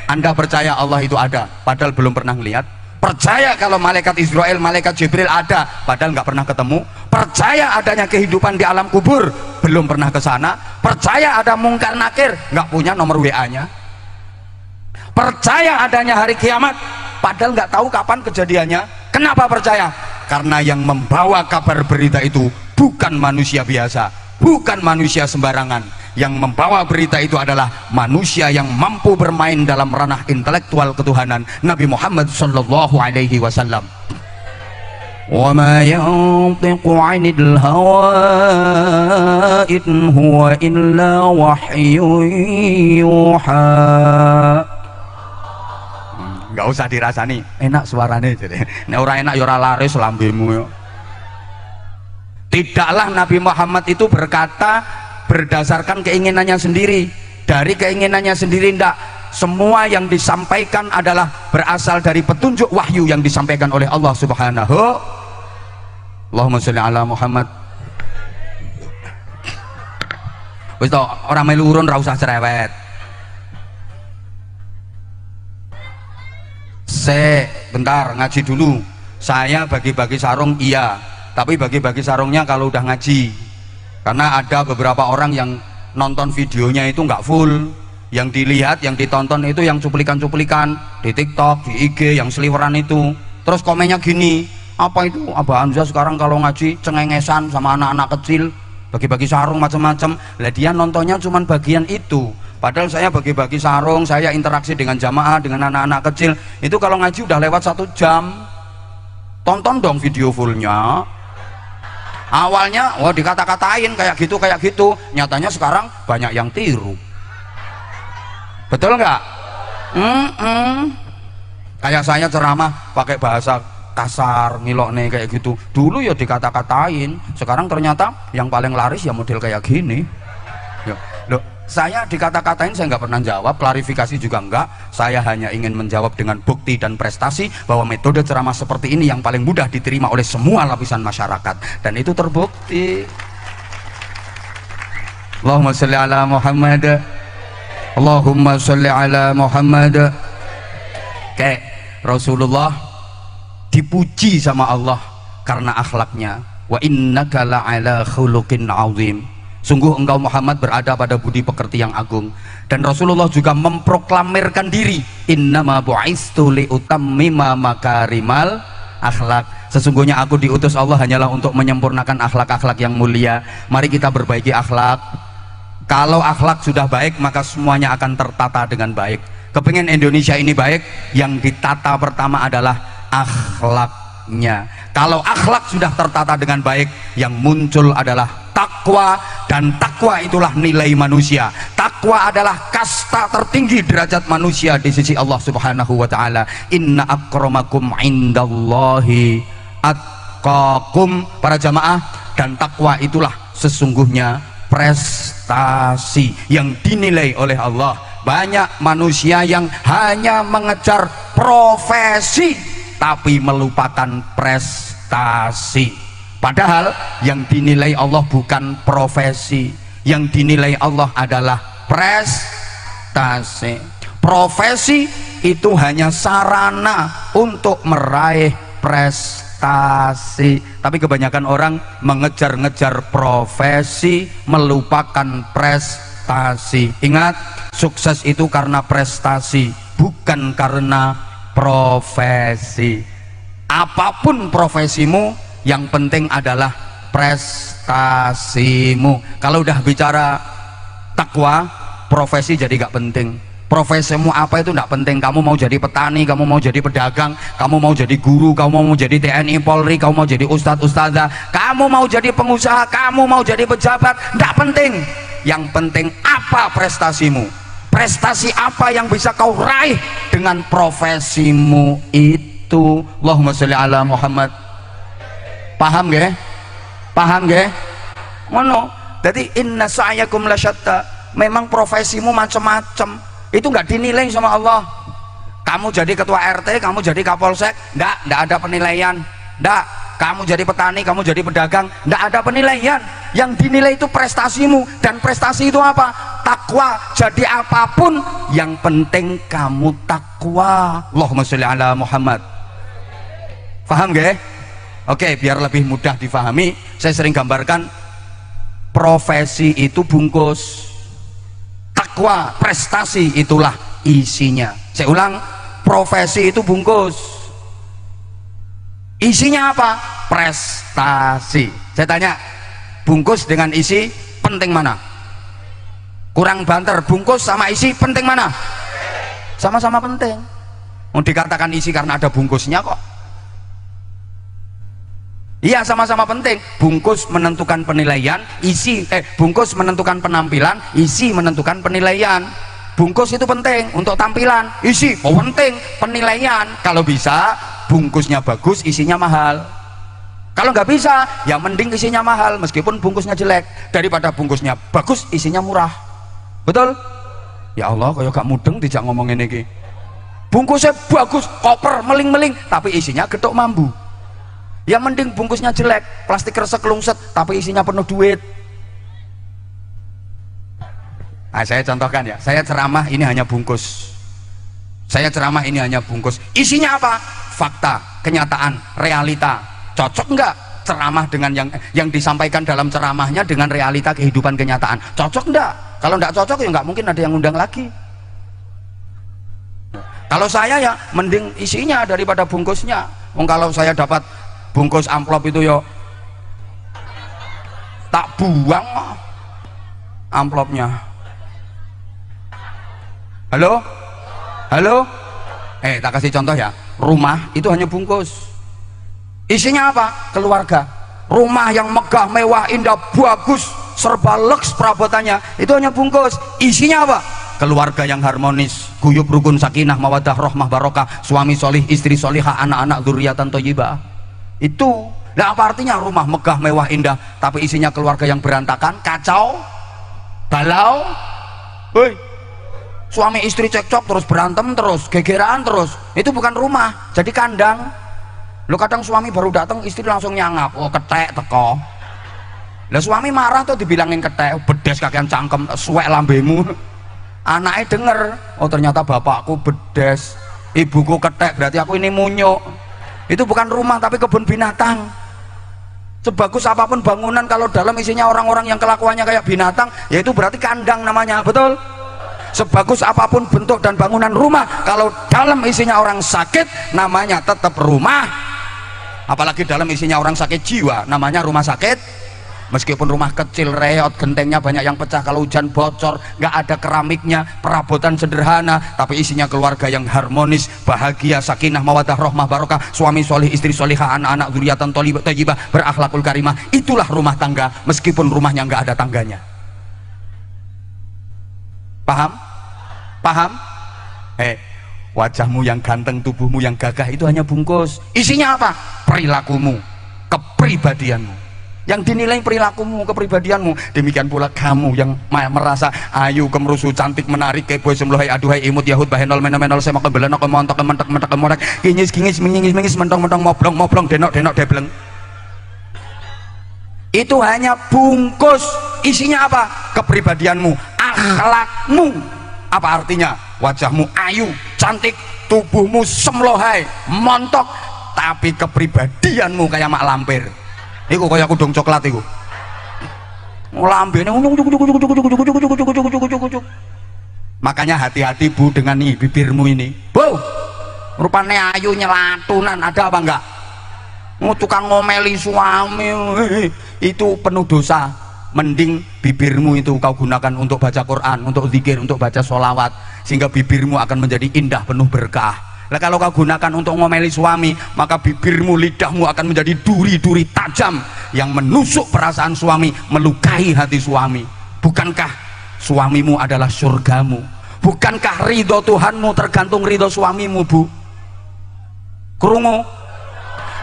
Anda percaya Allah itu ada padahal belum pernah ngelihat? Percaya kalau malaikat Israel, malaikat Jibril ada padahal nggak pernah ketemu? Percaya adanya kehidupan di alam kubur, belum pernah ke sana? Percaya ada mungkar nakir, nggak punya nomor WA-nya? Percaya adanya hari kiamat padahal nggak tahu kapan kejadiannya? Kenapa percaya? Karena yang membawa kabar berita itu bukan manusia biasa, bukan manusia sembarangan. Yang membawa berita itu adalah manusia yang mampu bermain dalam ranah intelektual ketuhanan, Nabi Muhammad sallallahu alaihi wasallam. Wa ma yantiqu 'anil hawa in huwa illa wahyun yuha. Enggak usah dirasani, enak suaranya jadi. Nek ora enak ya ora laris lambemu yo. Tidaklah Nabi Muhammad itu berkata berdasarkan keinginannya sendiri. Dari keinginannya sendiri tidak. Semua yang disampaikan adalah berasal dari petunjuk wahyu yang disampaikan oleh Allah Subhanahu. Allahumma sholli ala Muhammad. Wis to, ora melu urun ra usah cerewet. Bentar ngaji dulu. Saya bagi-bagi sarung iya, tapi bagi-bagi sarungnya kalau udah ngaji. Karena ada beberapa orang yang nonton videonya itu nggak full, yang dilihat, yang ditonton itu yang cuplikan-cuplikan di TikTok, di IG, yang seliweran itu. Terus komennya gini, apa itu Abah Hamzah sekarang kalau ngaji cengengesan sama anak-anak kecil, bagi-bagi sarung macam-macam. Lah dia nontonnya cuma bagian itu. Padahal saya bagi-bagi sarung, saya interaksi dengan jamaah, dengan anak-anak kecil. Itu kalau ngaji udah lewat 1 jam. Tonton dong video fullnya. Awalnya dikata-katain kayak gitu, nyatanya sekarang banyak yang tiru. Betul nggak? Kayak saya ceramah pakai bahasa kasar, ngilok nih kayak gitu. Dulu ya dikata-katain, sekarang ternyata yang paling laris ya model kayak gini. Loh, Saya dikata-katain saya nggak pernah jawab, klarifikasi juga enggak. Saya hanya ingin menjawab dengan bukti dan prestasi bahwa metode ceramah seperti ini yang paling mudah diterima oleh semua lapisan masyarakat, dan itu terbukti. Allahumma sholli ala Muhammad, Allahumma sholli ala Muhammad. Kayak Rasulullah dipuji sama Allah karena akhlaknya, wa innaka la'ala khuluqin azim. Sungguh engkau Muhammad berada pada budi pekerti yang agung. Dan Rasulullah juga memproklamirkan diri, innama bu'istu liutammima makarimal akhlak. Sesungguhnya aku diutus Allah hanyalah untuk menyempurnakan akhlak-akhlak yang mulia. Mari kita perbaiki akhlak. Kalau akhlak sudah baik, maka semuanya akan tertata dengan baik. Kepengen Indonesia ini baik, yang ditata pertama adalah akhlaknya. Kalau akhlak sudah tertata dengan baik, yang muncul adalah takwa, dan takwa itulah nilai manusia. Takwa adalah kasta tertinggi derajat manusia di sisi Allah Subhanahu wa taala. Inna akramakum indallahi atqakum. Para jamaah, dan takwa itulah sesungguhnya prestasi yang dinilai oleh Allah. Banyak manusia yang hanya mengejar profesi tapi melupakan prestasi. Padahal yang dinilai Allah bukan profesi, yang dinilai Allah adalah prestasi. Profesi itu hanya sarana untuk meraih prestasi, tapi kebanyakan orang mengejar-ngejar profesi, melupakan prestasi. Ingat, sukses itu karena prestasi, bukan karena profesi. Apapun profesimu, yang penting adalah prestasimu. Kalau udah bicara takwa, profesi jadi gak penting. Profesimu apa itu gak penting. Kamu mau jadi petani, kamu mau jadi pedagang, kamu mau jadi guru, kamu mau jadi TNI Polri, kamu mau jadi ustadz ustadzah, kamu mau jadi pengusaha, kamu mau jadi pejabat, gak penting. Yang penting apa prestasimu, prestasi apa yang bisa kau raih dengan profesimu itu. Allahumma sholli ala Muhammad. Paham gak? Paham gak? Ngono. Jadi inna sa'yakum lasyatta. Memang profesimu macam-macam. Itu nggak dinilai sama Allah. Kamu jadi ketua RT, kamu jadi kapolsek, nggak ada penilaian. Nggak. Kamu jadi petani, kamu jadi pedagang, nggak ada penilaian. Yang dinilai itu prestasimu, dan prestasi itu apa? Takwa. Jadi apapun, yang penting kamu takwa. Allahumma sholli ala Muhammad. Paham gak? Oke, biar lebih mudah difahami, saya sering gambarkan profesi itu bungkus, takwa, prestasi itulah isinya. Saya ulang, profesi itu bungkus, isinya apa? Prestasi. Saya tanya, bungkus dengan isi penting mana? Kurang banter, bungkus sama isi penting mana? Sama-sama penting. Mau dikatakan isi karena ada bungkusnya kok. Iya, sama-sama penting. Bungkus menentukan penilaian, bungkus menentukan penampilan, isi menentukan penilaian. Bungkus itu penting untuk tampilan, isi penting penilaian. Kalau bisa bungkusnya bagus, isinya mahal. Kalau nggak bisa, ya mending isinya mahal meskipun bungkusnya jelek, daripada bungkusnya bagus, isinya murah. Betul? Ya Allah, kayak gak mudeng tidak ngomongin ini. Bungkusnya bagus, koper meling-meling, tapi isinya getuk mambu. Ya mending bungkusnya jelek, plastik resek lungset, tapi isinya penuh duit. Nah, saya contohkan ya, saya ceramah ini hanya bungkus. Saya ceramah ini hanya bungkus. Isinya apa? Fakta, kenyataan, realita. Cocok enggak ceramah dengan yang disampaikan dalam ceramahnya dengan realita kehidupan kenyataan? Cocok enggak? Kalau enggak cocok ya enggak mungkin ada yang undang lagi. Kalau saya ya mending isinya daripada bungkusnya. Kalau saya dapat bungkus amplop itu yo tak buang amplopnya. Halo? Halo? Tak kasih contoh ya. Rumah itu hanya bungkus. Isinya apa? Keluarga. Rumah yang megah, mewah, indah, bagus, serba lux perabotannya, itu hanya bungkus. Isinya apa? Keluarga yang harmonis, guyub, rukun, sakinah, mawadah, rahmah, barokah, suami solih, istri solihah, anak-anak dzurriatan thayyibah. Itu nah, apa artinya rumah megah, mewah, indah, tapi isinya keluarga yang berantakan, kacau, balau, Hoi, suami istri cekcok terus, berantem terus, gegeran terus, itu bukan rumah, jadi kandang. Lo kadang suami baru datang, istri langsung nyangap, oh ketek teko. Lah suami marah tuh dibilangin ketek, bedes kakean cangkem, suwek lambemu. Anaknya denger, oh ternyata bapakku bedes, ibuku ketek, berarti aku ini munyuk. Itu bukan rumah tapi kebun binatang. Sebagus apapun bangunan, kalau dalam isinya orang-orang yang kelakuannya kayak binatang, ya itu berarti kandang namanya, betul? Sebagus apapun bentuk dan bangunan rumah, kalau dalam isinya orang sakit, namanya tetap rumah. Apalagi dalam isinya orang sakit jiwa, namanya rumah sakit. Meskipun rumah kecil, reot, gentengnya banyak yang pecah, kalau hujan bocor, nggak ada keramiknya, perabotan sederhana, tapi isinya keluarga yang harmonis, bahagia, sakinah, mawadah, rohmah, barokah, suami solih, istri solihah, anak-anak zuriatan thayyibah, berakhlakul karimah. Itulah rumah tangga, meskipun rumahnya nggak ada tangganya. Paham? Paham? Wajahmu yang ganteng, tubuhmu yang gagah itu hanya bungkus. Isinya apa? Perilakumu, kepribadianmu. Yang dinilai perilakumu, kepribadianmu. Demikian pula kamu yang merasa ayu, kemerusu, cantik, menarik, keboy, semlohai, aduhai, imut, yahud, bahenol, menol, semak, kebelan, kemontok, kementek, mentek, kemorak, kinyis, kinyis, menyingis, mengis, mentong, mentong, moblong, moblong, denok, denok, debleng. Itu hanya bungkus. Isinya apa? Kepribadianmu, akhlakmu. Apa artinya? Wajahmu ayu, cantik, tubuhmu semlohai, montok, tapi kepribadianmu kayak mak lampir. Iku kayak kudung coklat iku. Lambene makanya hati-hati Bu dengan nih bibirmu ini. Bu, rupanya ayu nyelatunan, ada apa enggak? Tukang ngomeli suami itu penuh dosa. Mending bibirmu itu kau gunakan untuk baca Quran, untuk zikir, untuk baca sholawat, sehingga bibirmu akan menjadi indah, penuh berkah. Nah kalau kau gunakan untuk ngomeli suami, maka bibirmu, lidahmu akan menjadi duri-duri tajam yang menusuk perasaan suami, melukai hati suami. Bukankah suamimu adalah surgamu? Bukankah ridho Tuhanmu tergantung ridho suamimu, Bu? Krungu?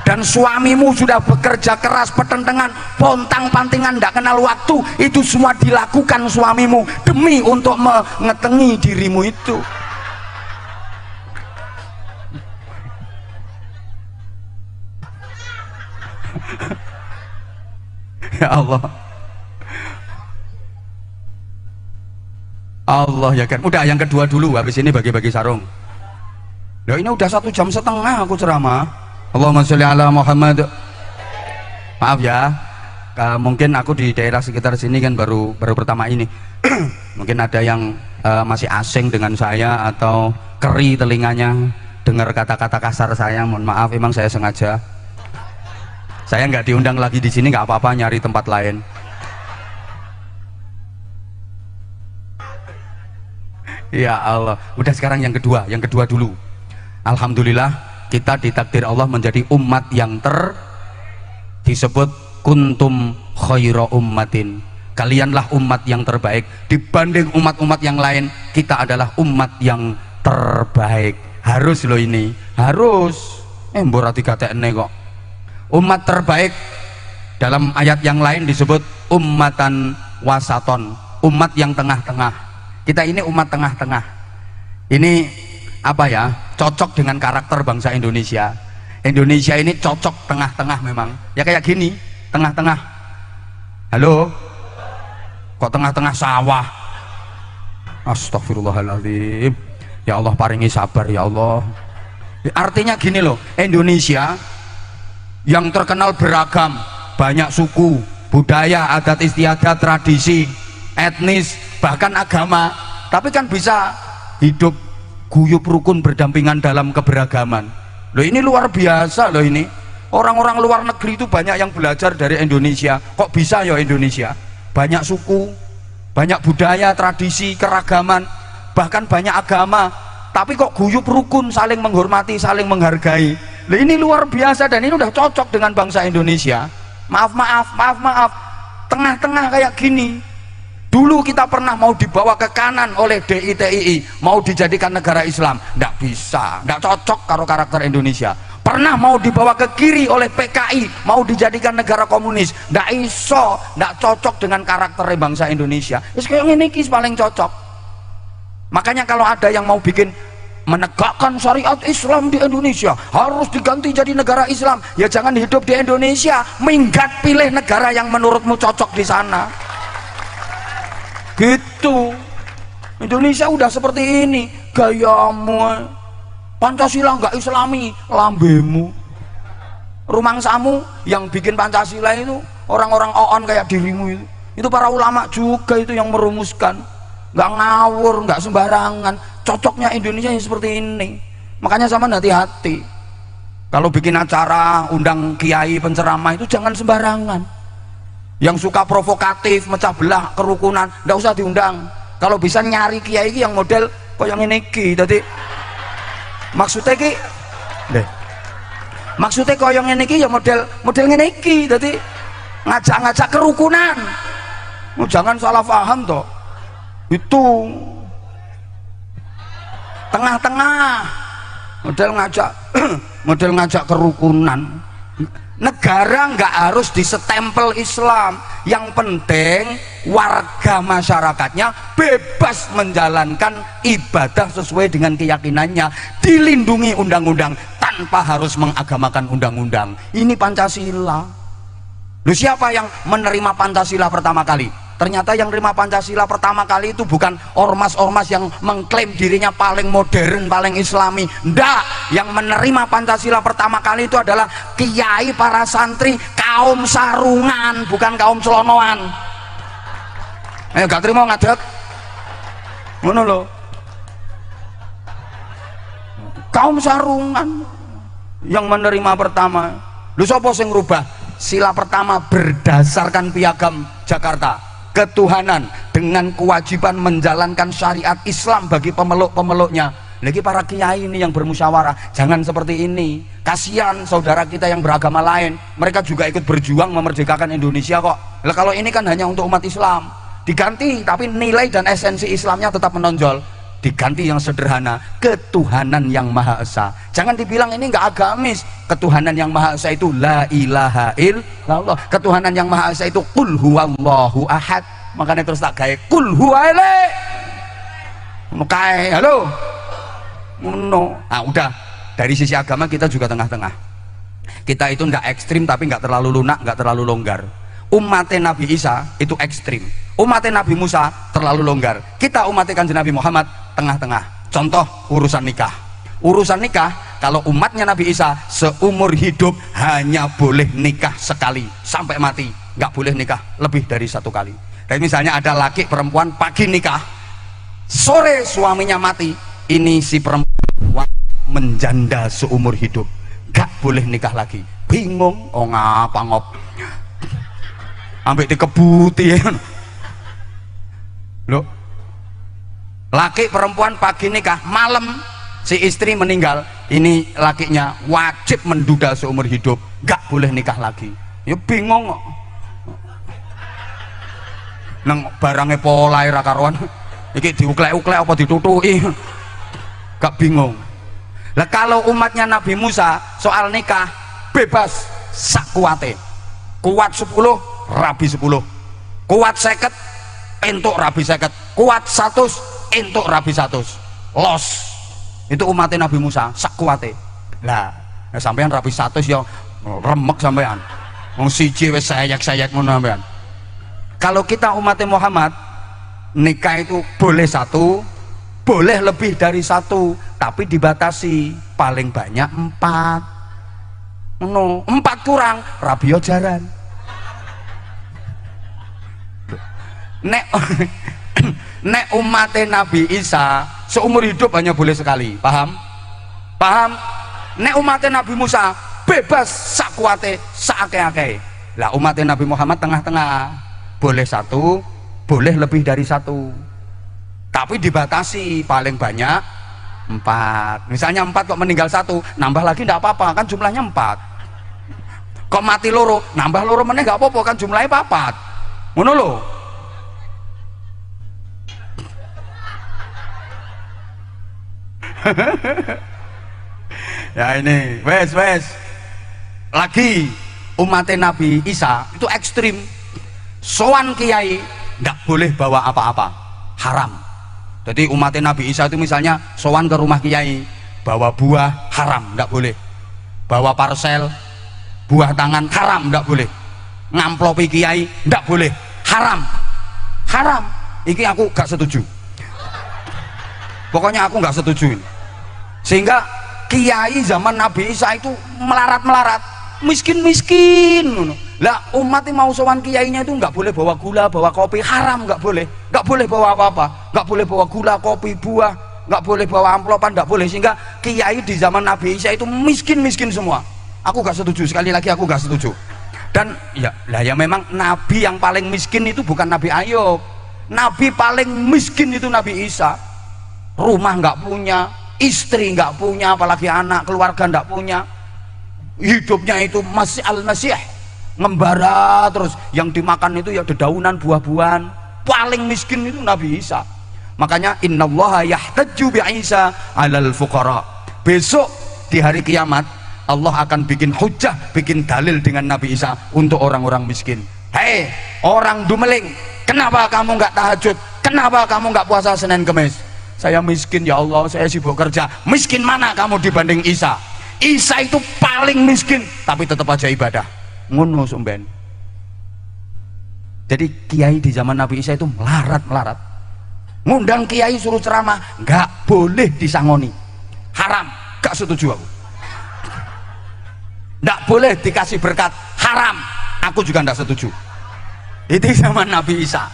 Dan suamimu sudah bekerja keras, pertentangan, pontang pantingan, tidak kenal waktu, itu semua dilakukan suamimu demi untuk mengetengi dirimu itu. Ya Allah, Allah ya kan. Udah yang kedua dulu, habis ini bagi-bagi sarung. Loh ini udah 1,5 jam aku ceramah. Allahumma sholli ala Muhammad. Maaf ya, mungkin aku di daerah sekitar sini kan baru pertama ini. Mungkin ada yang masih asing dengan saya atau keri telinganya dengar kata-kata kasar saya. Mohon maaf, memang saya sengaja. Saya nggak diundang lagi di sini, nggak apa-apa, nyari tempat lain. Ya Allah, udah sekarang yang kedua dulu. Alhamdulillah kita ditakdir Allah menjadi umat yang disebut kuntum khaira ummatin. Kalianlah umat yang terbaik dibanding umat-umat yang lain. Kita adalah umat yang terbaik. Harus loh ini, harus. Mbora dikatekne kok. Umat terbaik dalam ayat yang lain disebut ummatan wasaton, umat yang tengah-tengah. Kita ini umat tengah-tengah. Ini apa ya, cocok dengan karakter bangsa Indonesia. Indonesia ini cocok tengah-tengah memang ya, kayak gini, tengah-tengah. Halo, kok tengah-tengah sawah? Astagfirullahaladzim. Ya Allah paringi sabar ya Allah. Artinya gini loh, Indonesia yang terkenal beragam, banyak suku, budaya, adat istiadat, tradisi, etnis, bahkan agama, tapi kan bisa hidup guyup rukun berdampingan dalam keberagaman. Loh ini luar biasa loh ini. Orang-orang luar negeri itu banyak yang belajar dari Indonesia. Kok bisa ya Indonesia? Banyak suku, banyak budaya, tradisi, keragaman, bahkan banyak agama, tapi kok guyup rukun, saling menghormati, saling menghargai. Loh ini luar biasa dan ini udah cocok dengan bangsa Indonesia. Maaf, tengah-tengah kayak gini. Dulu kita pernah mau dibawa ke kanan oleh DITII, mau dijadikan negara Islam, tidak bisa, tidak cocok karo karakter Indonesia. Pernah mau dibawa ke kiri oleh PKI, mau dijadikan negara komunis, tidak iso, tidak cocok dengan karakter bangsa Indonesia. Terus kayak ini paling cocok. Makanya kalau ada yang mau bikin menegakkan syariat Islam di Indonesia harus diganti jadi negara Islam, ya jangan hidup di Indonesia, minggat pilih negara yang menurutmu cocok di sana gitu. Indonesia udah seperti ini gayamu, Pancasila nggak Islami, lambemu. Rumangsamu yang bikin Pancasila itu orang-orang on kayak dirimu itu para ulama juga itu yang merumuskan, nggak ngawur, nggak sembarangan. Cocoknya Indonesia yang seperti ini. Makanya sama hati-hati kalau bikin acara undang kiai penceramah itu jangan sembarangan. Yang suka provokatif, mecah belah kerukunan, nggak usah diundang. Kalau bisa nyari kiai yang model kok yang ini ki, tadi maksudnya ki deh, maksudnya kok yang ini ki yang model ini ki, tadi ngajak-ngajak kerukunan. Jangan salah paham toh, itu tengah-tengah model ngajak kerukunan. Negara nggak harus disestempel Islam, yang penting warga masyarakatnya bebas menjalankan ibadah sesuai dengan keyakinannya, dilindungi undang-undang tanpa harus mengagamakan undang-undang. Ini Pancasila. Loh, siapa yang menerima Pancasila pertama kali? Ternyata yang menerima Pancasila pertama kali itu bukan ormas-ormas yang mengklaim dirinya paling modern, paling islami. Ndak, yang menerima Pancasila pertama kali itu adalah kiai, para santri, kaum sarungan, bukan kaum celonoan. Gak terima ngadeg ngono lho, kaum sarungan yang menerima pertama. Lu sapa sing ngrubah sila pertama berdasarkan piagam Jakarta, ketuhanan dengan kewajiban menjalankan syariat Islam bagi pemeluk-pemeluknya. Lagi para kiai ini yang bermusyawarah, jangan seperti ini. Kasihan saudara kita yang beragama lain, mereka juga ikut berjuang memerdekakan Indonesia kok. Lah kalau ini kan hanya untuk umat Islam, diganti tapi nilai dan esensi Islamnya tetap menonjol. Diganti yang sederhana, ketuhanan yang Maha Esa. Jangan dibilang ini nggak agamis. Ketuhanan yang Maha Esa itu la ilaha illallah. Ketuhanan yang Maha Esa itu qul huwallahu ahad. Makanya terus tak gawe qul huwaile. Mukae, halo. No. Nah, udah. Dari sisi agama kita juga tengah-tengah. Kita itu nggak ekstrim tapi nggak terlalu lunak, nggak terlalu longgar. Umatnya Nabi Isa itu ekstrim, umatnya Nabi Musa terlalu longgar. Kita umatnya Kanjeng Nabi Muhammad tengah-tengah. Contoh urusan nikah. Urusan nikah, kalau umatnya Nabi Isa seumur hidup hanya boleh nikah sekali sampai mati, nggak boleh nikah lebih dari satu kali. Dan misalnya ada laki perempuan pagi nikah, sore suaminya mati, ini si perempuan menjanda seumur hidup, nggak boleh nikah lagi. Bingung, oh ngapa ngop, ambek dikebuti ya. Loh, laki perempuan pagi nikah, malam si istri meninggal, ini lakinya wajib menduda seumur hidup, gak boleh nikah lagi. Ya bingung kok, nang barangnya pola ra karuan iki diuklek-uklek apa ditutui, gak bingung. Lah kalau umatnya Nabi Musa soal nikah bebas sak kuate, kuat 10 rabi 10, kuat 50 entuk rabi 50, kuat 100 entuk rabi 100, los. Itu umatnya Nabi Musa sak kuate. Lah sampean rabi 100 ya remek sampean, wong siji wis sayek-sayek ngono sampean. Kalau kita umatnya Muhammad, nikah itu boleh 1, boleh lebih dari 1, tapi dibatasi paling banyak 4. No, 4 kurang rabi yo jaran. Nek umatnya Nabi Isa seumur hidup hanya boleh sekali, paham? Paham? Nek umatnya Nabi Musa bebas sak kuate sak akeh-akeh. Lah umatnya Nabi Muhammad tengah-tengah, boleh 1, boleh lebih dari 1, tapi dibatasi paling banyak 4. Misalnya 4 kok meninggal 1, nambah lagi tidak apa-apa, kan jumlahnya 4. Kok mati loro, nambah loro meneh nggak apa-apa, kan jumlahnya 4. Ngono lho. Ya ini wes lagi umatnya Nabi Isa itu ekstrim. Sowan kiai nggak boleh bawa apa-apa, haram. Jadi umatnya Nabi Isa itu misalnya sowan ke rumah kiai, bawa buah haram, nggak boleh. Bawa parsel buah tangan haram, nggak boleh. Ngamplopi kiai nggak boleh, haram, haram. Iki aku gak setuju. Pokoknya aku nggak setuju ini. Sehingga kiai zaman Nabi Isa itu melarat-melarat, miskin-miskin. Lah umat yang mau sowan kiainya itu nggak boleh bawa gula, bawa kopi, haram, nggak boleh bawa apa-apa, nggak boleh bawa gula, kopi, buah, nggak boleh bawa amplopan, nggak boleh. Sehingga kiai di zaman Nabi Isa itu miskin-miskin semua. Aku nggak setuju, sekali lagi aku nggak setuju. Dan ya lah ya memang nabi yang paling miskin itu bukan Nabi Ayub. Nabi paling miskin itu Nabi Isa. Rumah nggak punya, istri nggak punya, apalagi anak, keluarga nggak punya. Hidupnya itu masih al-masih, ngembara terus, yang dimakan itu ya dedaunan, buah-buahan. Paling miskin itu Nabi Isa. Makanya innallaha yahtajju bi Isa 'alal fuqara. Besok di hari kiamat Allah akan bikin hujah, bikin dalil dengan Nabi Isa untuk orang-orang miskin. Hei orang Dumeling, kenapa kamu nggak tahajud? Kenapa kamu nggak puasa Senin Kemis? Saya miskin ya Allah, saya sibuk kerja. Miskin mana kamu dibanding Isa? Isa itu paling miskin tapi tetap aja ibadah. Ngono sumben. Jadi kiai di zaman Nabi Isa itu melarat-melarat. Ngundang kiai suruh ceramah nggak boleh disangoni, haram, gak setuju aku. Nggak boleh dikasih berkat, haram, aku juga nggak setuju. Itu zaman Nabi Isa.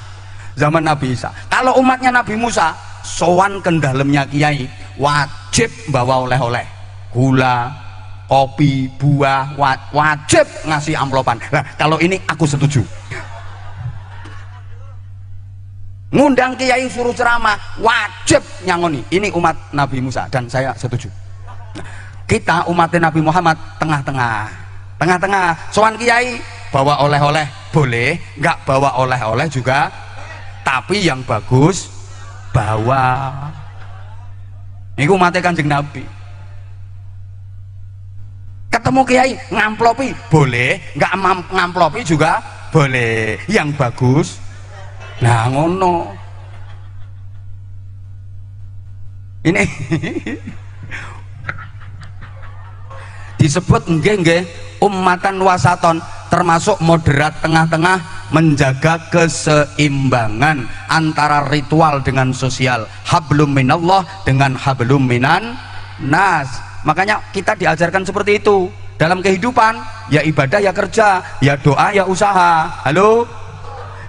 Zaman Nabi Isa. Kalau umatnya Nabi Musa, sowan ke dalamnya kiai wajib bawa oleh-oleh, gula, kopi, buah, wajib ngasih amplopan. Nah, kalau ini aku setuju. Ngundang kiai suruh ceramah wajib nyangoni. Ini umat Nabi Musa dan saya setuju. Nah, kita umatnya Nabi Muhammad tengah-tengah. Sowan kiai bawa oleh-oleh boleh, nggak bawa oleh-oleh juga, tapi yang bagus bawa. Ini umatnya Kanjeng Nabi. Ketemu kiai ngamplopi boleh, nggak ngamplopi juga boleh, yang bagus. Nah ngono ini disebut nggih ummatan wasaton, termasuk moderat, tengah-tengah, menjaga keseimbangan antara ritual dengan sosial, hablum minallah dengan hablum minan nas. Makanya kita diajarkan seperti itu dalam kehidupan, ya ibadah, ya kerja, ya doa, ya usaha. Halo,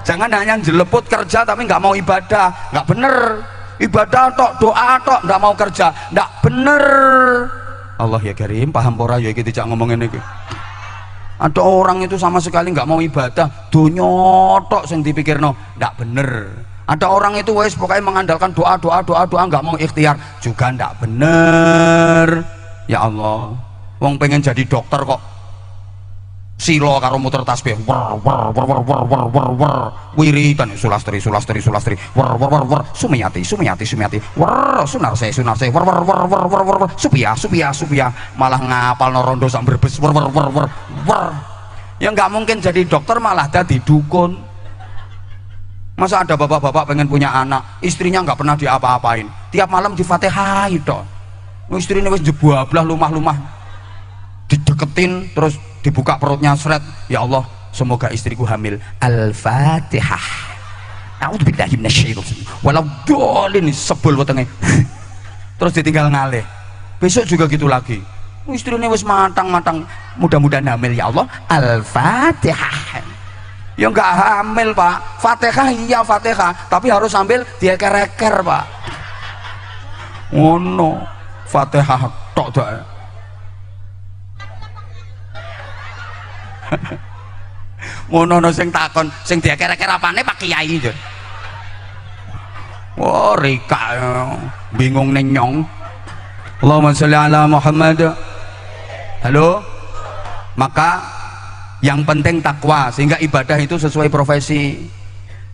jangan hanya jeleput kerja tapi nggak mau ibadah, nggak bener. Ibadah tok, doa tok, nggak mau kerja, nggak bener. Allah ya Karim, paham pora ya kita tidak ngomongin ini. Ada orang itu sama sekali nggak mau ibadah, dunya tok sing dipikirno, nggak bener. Ada orang itu wes pokoknya mengandalkan doa, nggak mau ikhtiar, juga nggak bener. Ya Allah, wong pengen jadi dokter kok silo karo muter tasbih, wiridan sulastri, sumiyati, sunarse, supia, malah ngapal norondo sak berbes, ya nggak mungkin jadi dokter, malah jadi dukun. Masa ada bapak-bapak pengen punya anak, istrinya nggak pernah diapa-apain, tiap malam di Fatihah itu, istrinya wis jebablah lumah-lumah, dideketin terus dibuka perutnya seret, ya Allah semoga istriku hamil, Al-Fatihah, a'udzubillahi minasyaitonir walau dolin, sebel wetenge terus ditinggal ngalih. Besok juga gitu lagi, istrinya wis matang-matang, mudah-mudahan hamil, ya Allah Al-Fatihah. Ya nggak hamil Pak, Fatihah iya Fatihah, tapi harus sambil dieker-eker Pak. Oh no, Fatihah tok dak. Ngono sing takon, sing dieker-eker apane Pak Kiai yo. Oh Rika bingung nenyong. Allahumma sholli ala Muhammad. Halo. Maka yang penting takwa, sehingga ibadah itu sesuai profesi.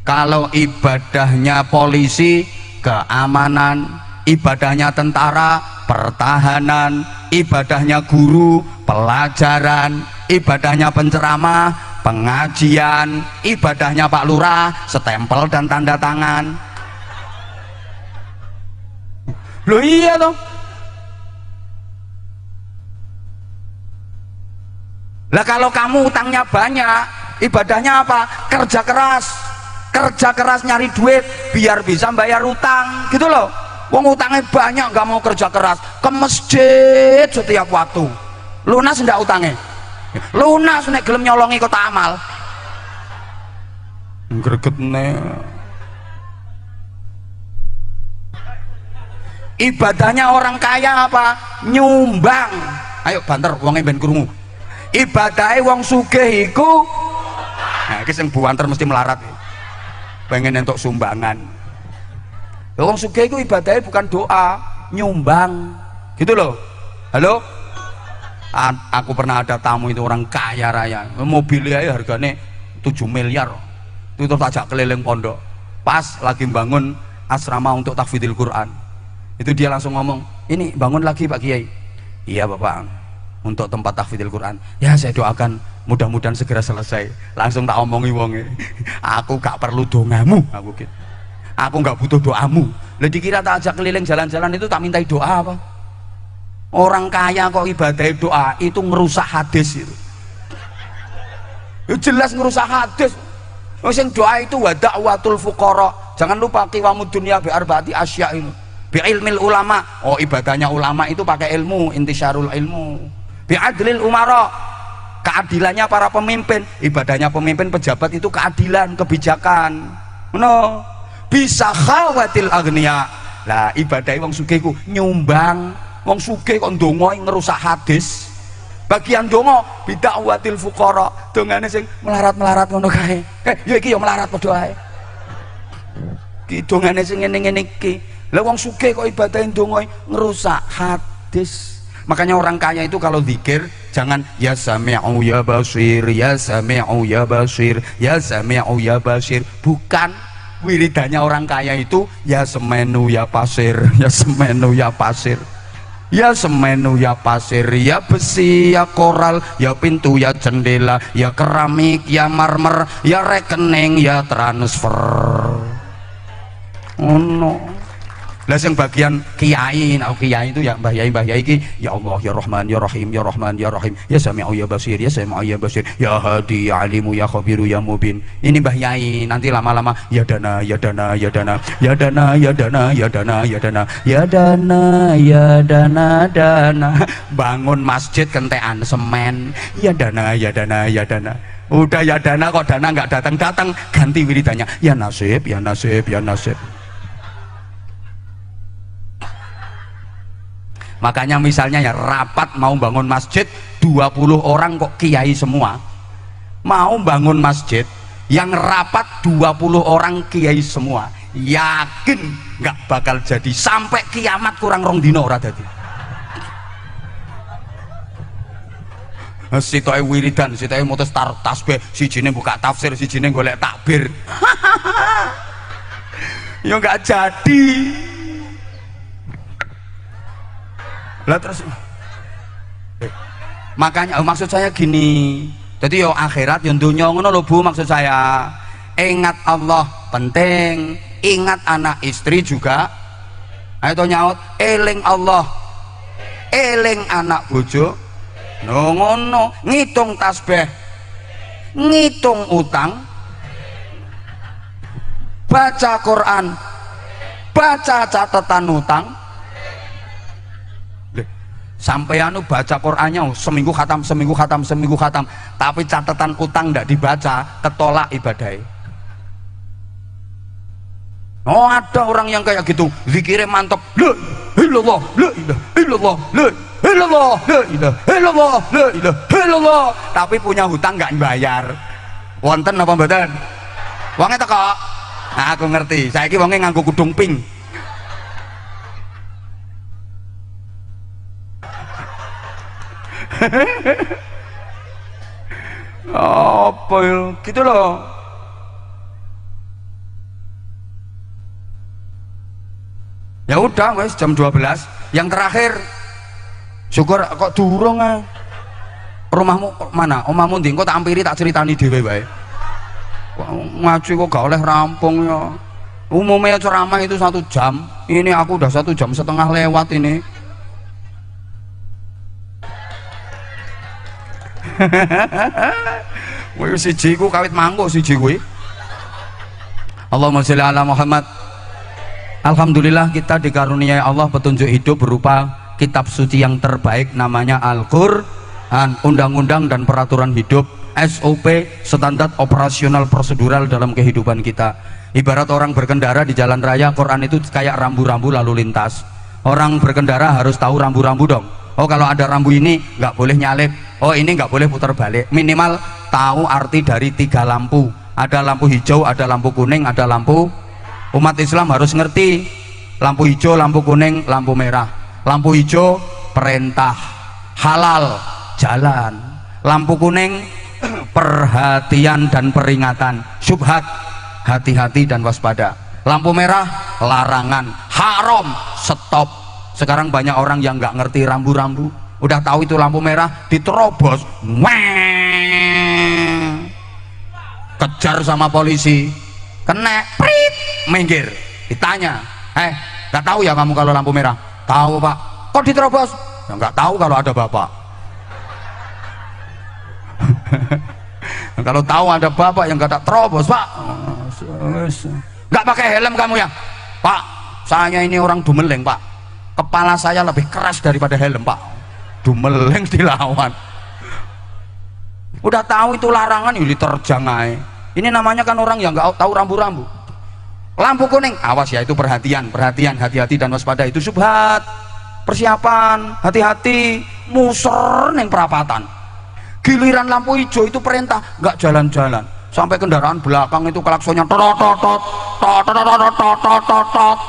Kalau ibadahnya polisi, keamanan, ibadahnya tentara, pertahanan, ibadahnya guru, pelajaran, ibadahnya penceramah, pengajian, ibadahnya Pak Lurah, stempel dan tanda tangan. Loh iya toh. Lah kalau kamu utangnya banyak, ibadahnya apa? Kerja keras nyari duit biar bisa bayar utang, gitu loh. Wong utangnya banyak nggak mau kerja keras, ke masjid setiap waktu. Lunas ndak utangnya? Lunas nek gelem nyolongi kota amal. Gregetne. Ibadahnya orang kaya apa? Nyumbang. Ayo banter wonge ben krungu. Ibadahe wong sugih iku, nah iki sing buanter mesti melarat. Pengen entuk sumbangan. Wong sugih iku ibadahe bukan doa, nyumbang. Gitu loh. Halo? Aku pernah ada tamu itu orang kaya raya. Mobilnya harganya 7 miliar. Itu tajak keliling pondok. Pas lagi bangun asrama untuk tahfidzul Quran. Itu dia langsung ngomong, ini bangun lagi Pak Kiai. Iya Bapak, untuk tempat tahfidzul Quran. Ya saya doakan mudah-mudahan segera selesai. Langsung tak omongi wonge, aku gak perlu dongamu, aku gak butuh doamu. Lah dikira tak ajak keliling jalan-jalan itu tak mintai doa apa? Orang kaya kok ibadah doa itu ngerusak hadis itu. Ya jelas ngerusak hadis. Sing doa itu wada'watul fuqara. Jangan lupa qiwamud dunya bi arba'ati asya ini. Bi ilmil ulama, oh ibadahnya ulama itu pakai ilmu, intisyarul ilmu. Bi adlil umara, keadilannya para pemimpin, ibadahnya pemimpin pejabat itu keadilan, kebijakan. No, bisa khawatil agniya. Lah ibadahnya wong sugih ku nyumbang, wong sugih kok ndonga ngerusak hadis. Bagian donga bida'watil fuqara, dongane sing melarat-melarat ngono kae. Ya iki ya melarat padha ae. Ki dongane sing ngene-ngene iki. Lah wong sugih kok ibadahin donga ngerusak hadis. Makanya orang kaya itu kalau zikir jangan ya sami'u ya basir, ya sami'u ya basir, ya sami'u ya basir. Bukan, wiridannya orang kaya itu ya semenu ya pasir, ya semenu ya pasir. Ya semenu ya pasir, ya besi ya koral, ya pintu ya jendela, ya keramik ya marmer, ya rekening ya transfer. Oh no. Lah sing bagian kiai, nah kiai itu ya mbah yai iki ya Allah ya Rahman ya Rahim ya Rahman ya Rahim ya Sami'u ya Basir ya Sami'u ya Basir ya Hadi ya Alimu ya Khabiru ya Mubin. Ini mbah yai, nanti lama-lama ya dana ya dana ya dana ya dana ya dana ya dana ya dana ya dana ya dana dana bangun masjid kentean semen ya dana ya dana ya dana. Udah ya dana kok dana nggak datang-datang, ganti wiridannya ya nasib ya nasib ya nasib. Makanya misalnya ya rapat mau bangun masjid 20 orang kok kiai semua. Mau bangun masjid yang rapat 20 orang kiai semua. Yakin nggak bakal jadi sampai kiamat kurang rong dino ora dadi. Sitoke wiridan, sitoke motos tasbih, sijine buka tafsir, sijine golek takbir. Ya nggak jadi. Lah terus makanya maksud saya gini, jadi yo akhirat yo dunya ngono lho Bu, maksud saya ingat Allah penting, ingat anak istri juga. Ayo to nyaut eling Allah, eling anak bojo, no ngono, ngitung tasbih, ngitung utang, baca Quran, baca catatan utang. Sampai anu baca Qurannya seminggu khatam, seminggu khatam, seminggu khatam, tapi catatan utang tidak dibaca, ketolak ibadahnya. Oh ada orang yang kayak gitu, zikirnya mantap, la ilallah, la ilaha illallah, la ilallah, la ilaha illallah, la ilaha illallah, tapi punya hutang nggak bayar. Wonten apa mboten? Wonge teko. Nah, aku ngerti. Saiki wonge nganggo kudung pink. Apa ya gitu loh. Ya udah wes jam 12 yang terakhir syukur kok durung ah. Rumahmu mana? Omahmu ndi? Kok tak ampiri tak ceritani dhewe wae. Ngaji kok gak oleh rampung ya. Umumnya ceramah itu 1 jam, ini aku udah 1,5 jam lewat ini. Wih, siji ku kawit mangkuk siji kuwi. Allahumma sholli ala Muhammad. Alhamdulillah kita dikaruniai Allah petunjuk hidup berupa kitab suci yang terbaik namanya Al-Qur'an, undang-undang dan peraturan hidup, SOP, standar operasional prosedural dalam kehidupan kita. Ibarat orang berkendara di jalan raya, Quran itu kayak rambu-rambu lalu lintas. Orang berkendara harus tahu rambu-rambu dong. Oh, kalau ada rambu ini nggak boleh nyalip, oh ini nggak boleh putar balik. Minimal tahu arti dari 3 lampu. Ada lampu hijau, ada lampu kuning, ada lampu. Umat Islam harus ngerti lampu hijau, lampu kuning, lampu merah. Lampu hijau perintah, halal, jalan. Lampu kuning perhatian dan peringatan, syubhat, hati-hati dan waspada. Lampu merah larangan, haram, stop. Sekarang banyak orang yang nggak ngerti rambu-rambu, udah tahu itu lampu merah diterobos, kejar sama polisi, kena prit, minggir, ditanya, nggak tahu ya kamu kalau lampu merah? Tahu pak. Kok diterobos? Ya nggak tahu kalau ada bapak. Kalau tahu ada bapak yang nggak terobos pak, nggak pakai helm kamu ya pak. Saya ini orang Dumeleng pak, kepala saya lebih keras daripada helm pak. Dumeleng dilawan, udah tahu itu larangan ya diterjang aja. Ini namanya kan orang yang nggak tahu rambu-rambu. Lampu kuning, awas ya, itu perhatian, hati-hati dan waspada, itu syubhat, persiapan, hati-hati, muser neng perapatan. Giliran lampu hijau itu perintah, nggak jalan-jalan, sampai kendaraan belakang itu klaksonnya tot tot tot tot tot tot tot tot,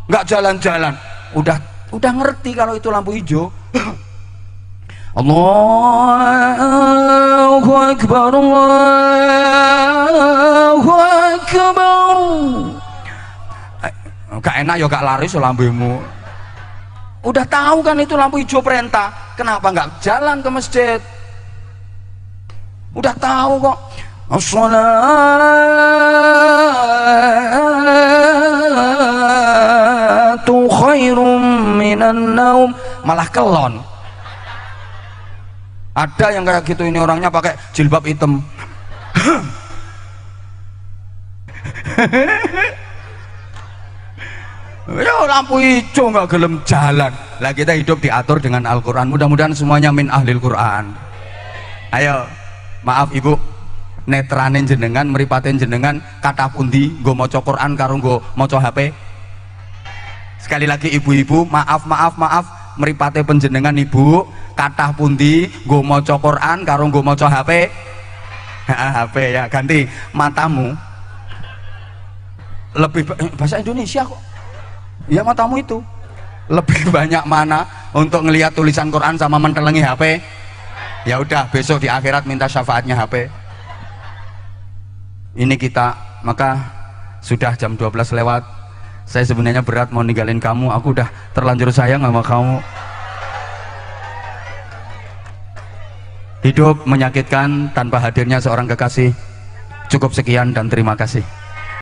nggak jalan-jalan. Udah ngerti kalau itu lampu hijau. Allahu Akbar, Allahu Akbar. Gak enak ya, gak laris lambemu. Udah tahu kan itu lampu hijau perintah, kenapa nggak jalan ke masjid? Udah tahu kok. As-salatu khairum minan naum, malah kelon. Ada yang kayak gitu, ini orangnya pakai jilbab hitam. Ya lampu hijau nggak gelem jalan. Lah kita hidup diatur dengan Al-Quran. Mudah-mudahan semuanya min ahlil Quran. Ayo, maaf ibu, netranin jenengan, meripatin jenengan, kata pundi nggo maca Quran karo nggo maca HP. Sekali lagi ibu-ibu, maaf, meripate penjenengan ibu, kata pundi nggo maca Quran karo nggo maca HP. HP ya, ganti matamu. Lebih bahasa Indonesia kok. Ya, matamu itu lebih banyak mana untuk ngelihat tulisan Quran sama mentelengi HP? Ya udah, besok di akhirat minta syafaatnya HP. Ini kita, maka sudah jam 12 lewat. Saya sebenarnya berat mau ninggalin kamu, aku udah terlanjur sayang sama kamu. Hidup menyakitkan tanpa hadirnya seorang kekasih. Cukup sekian dan terima kasih.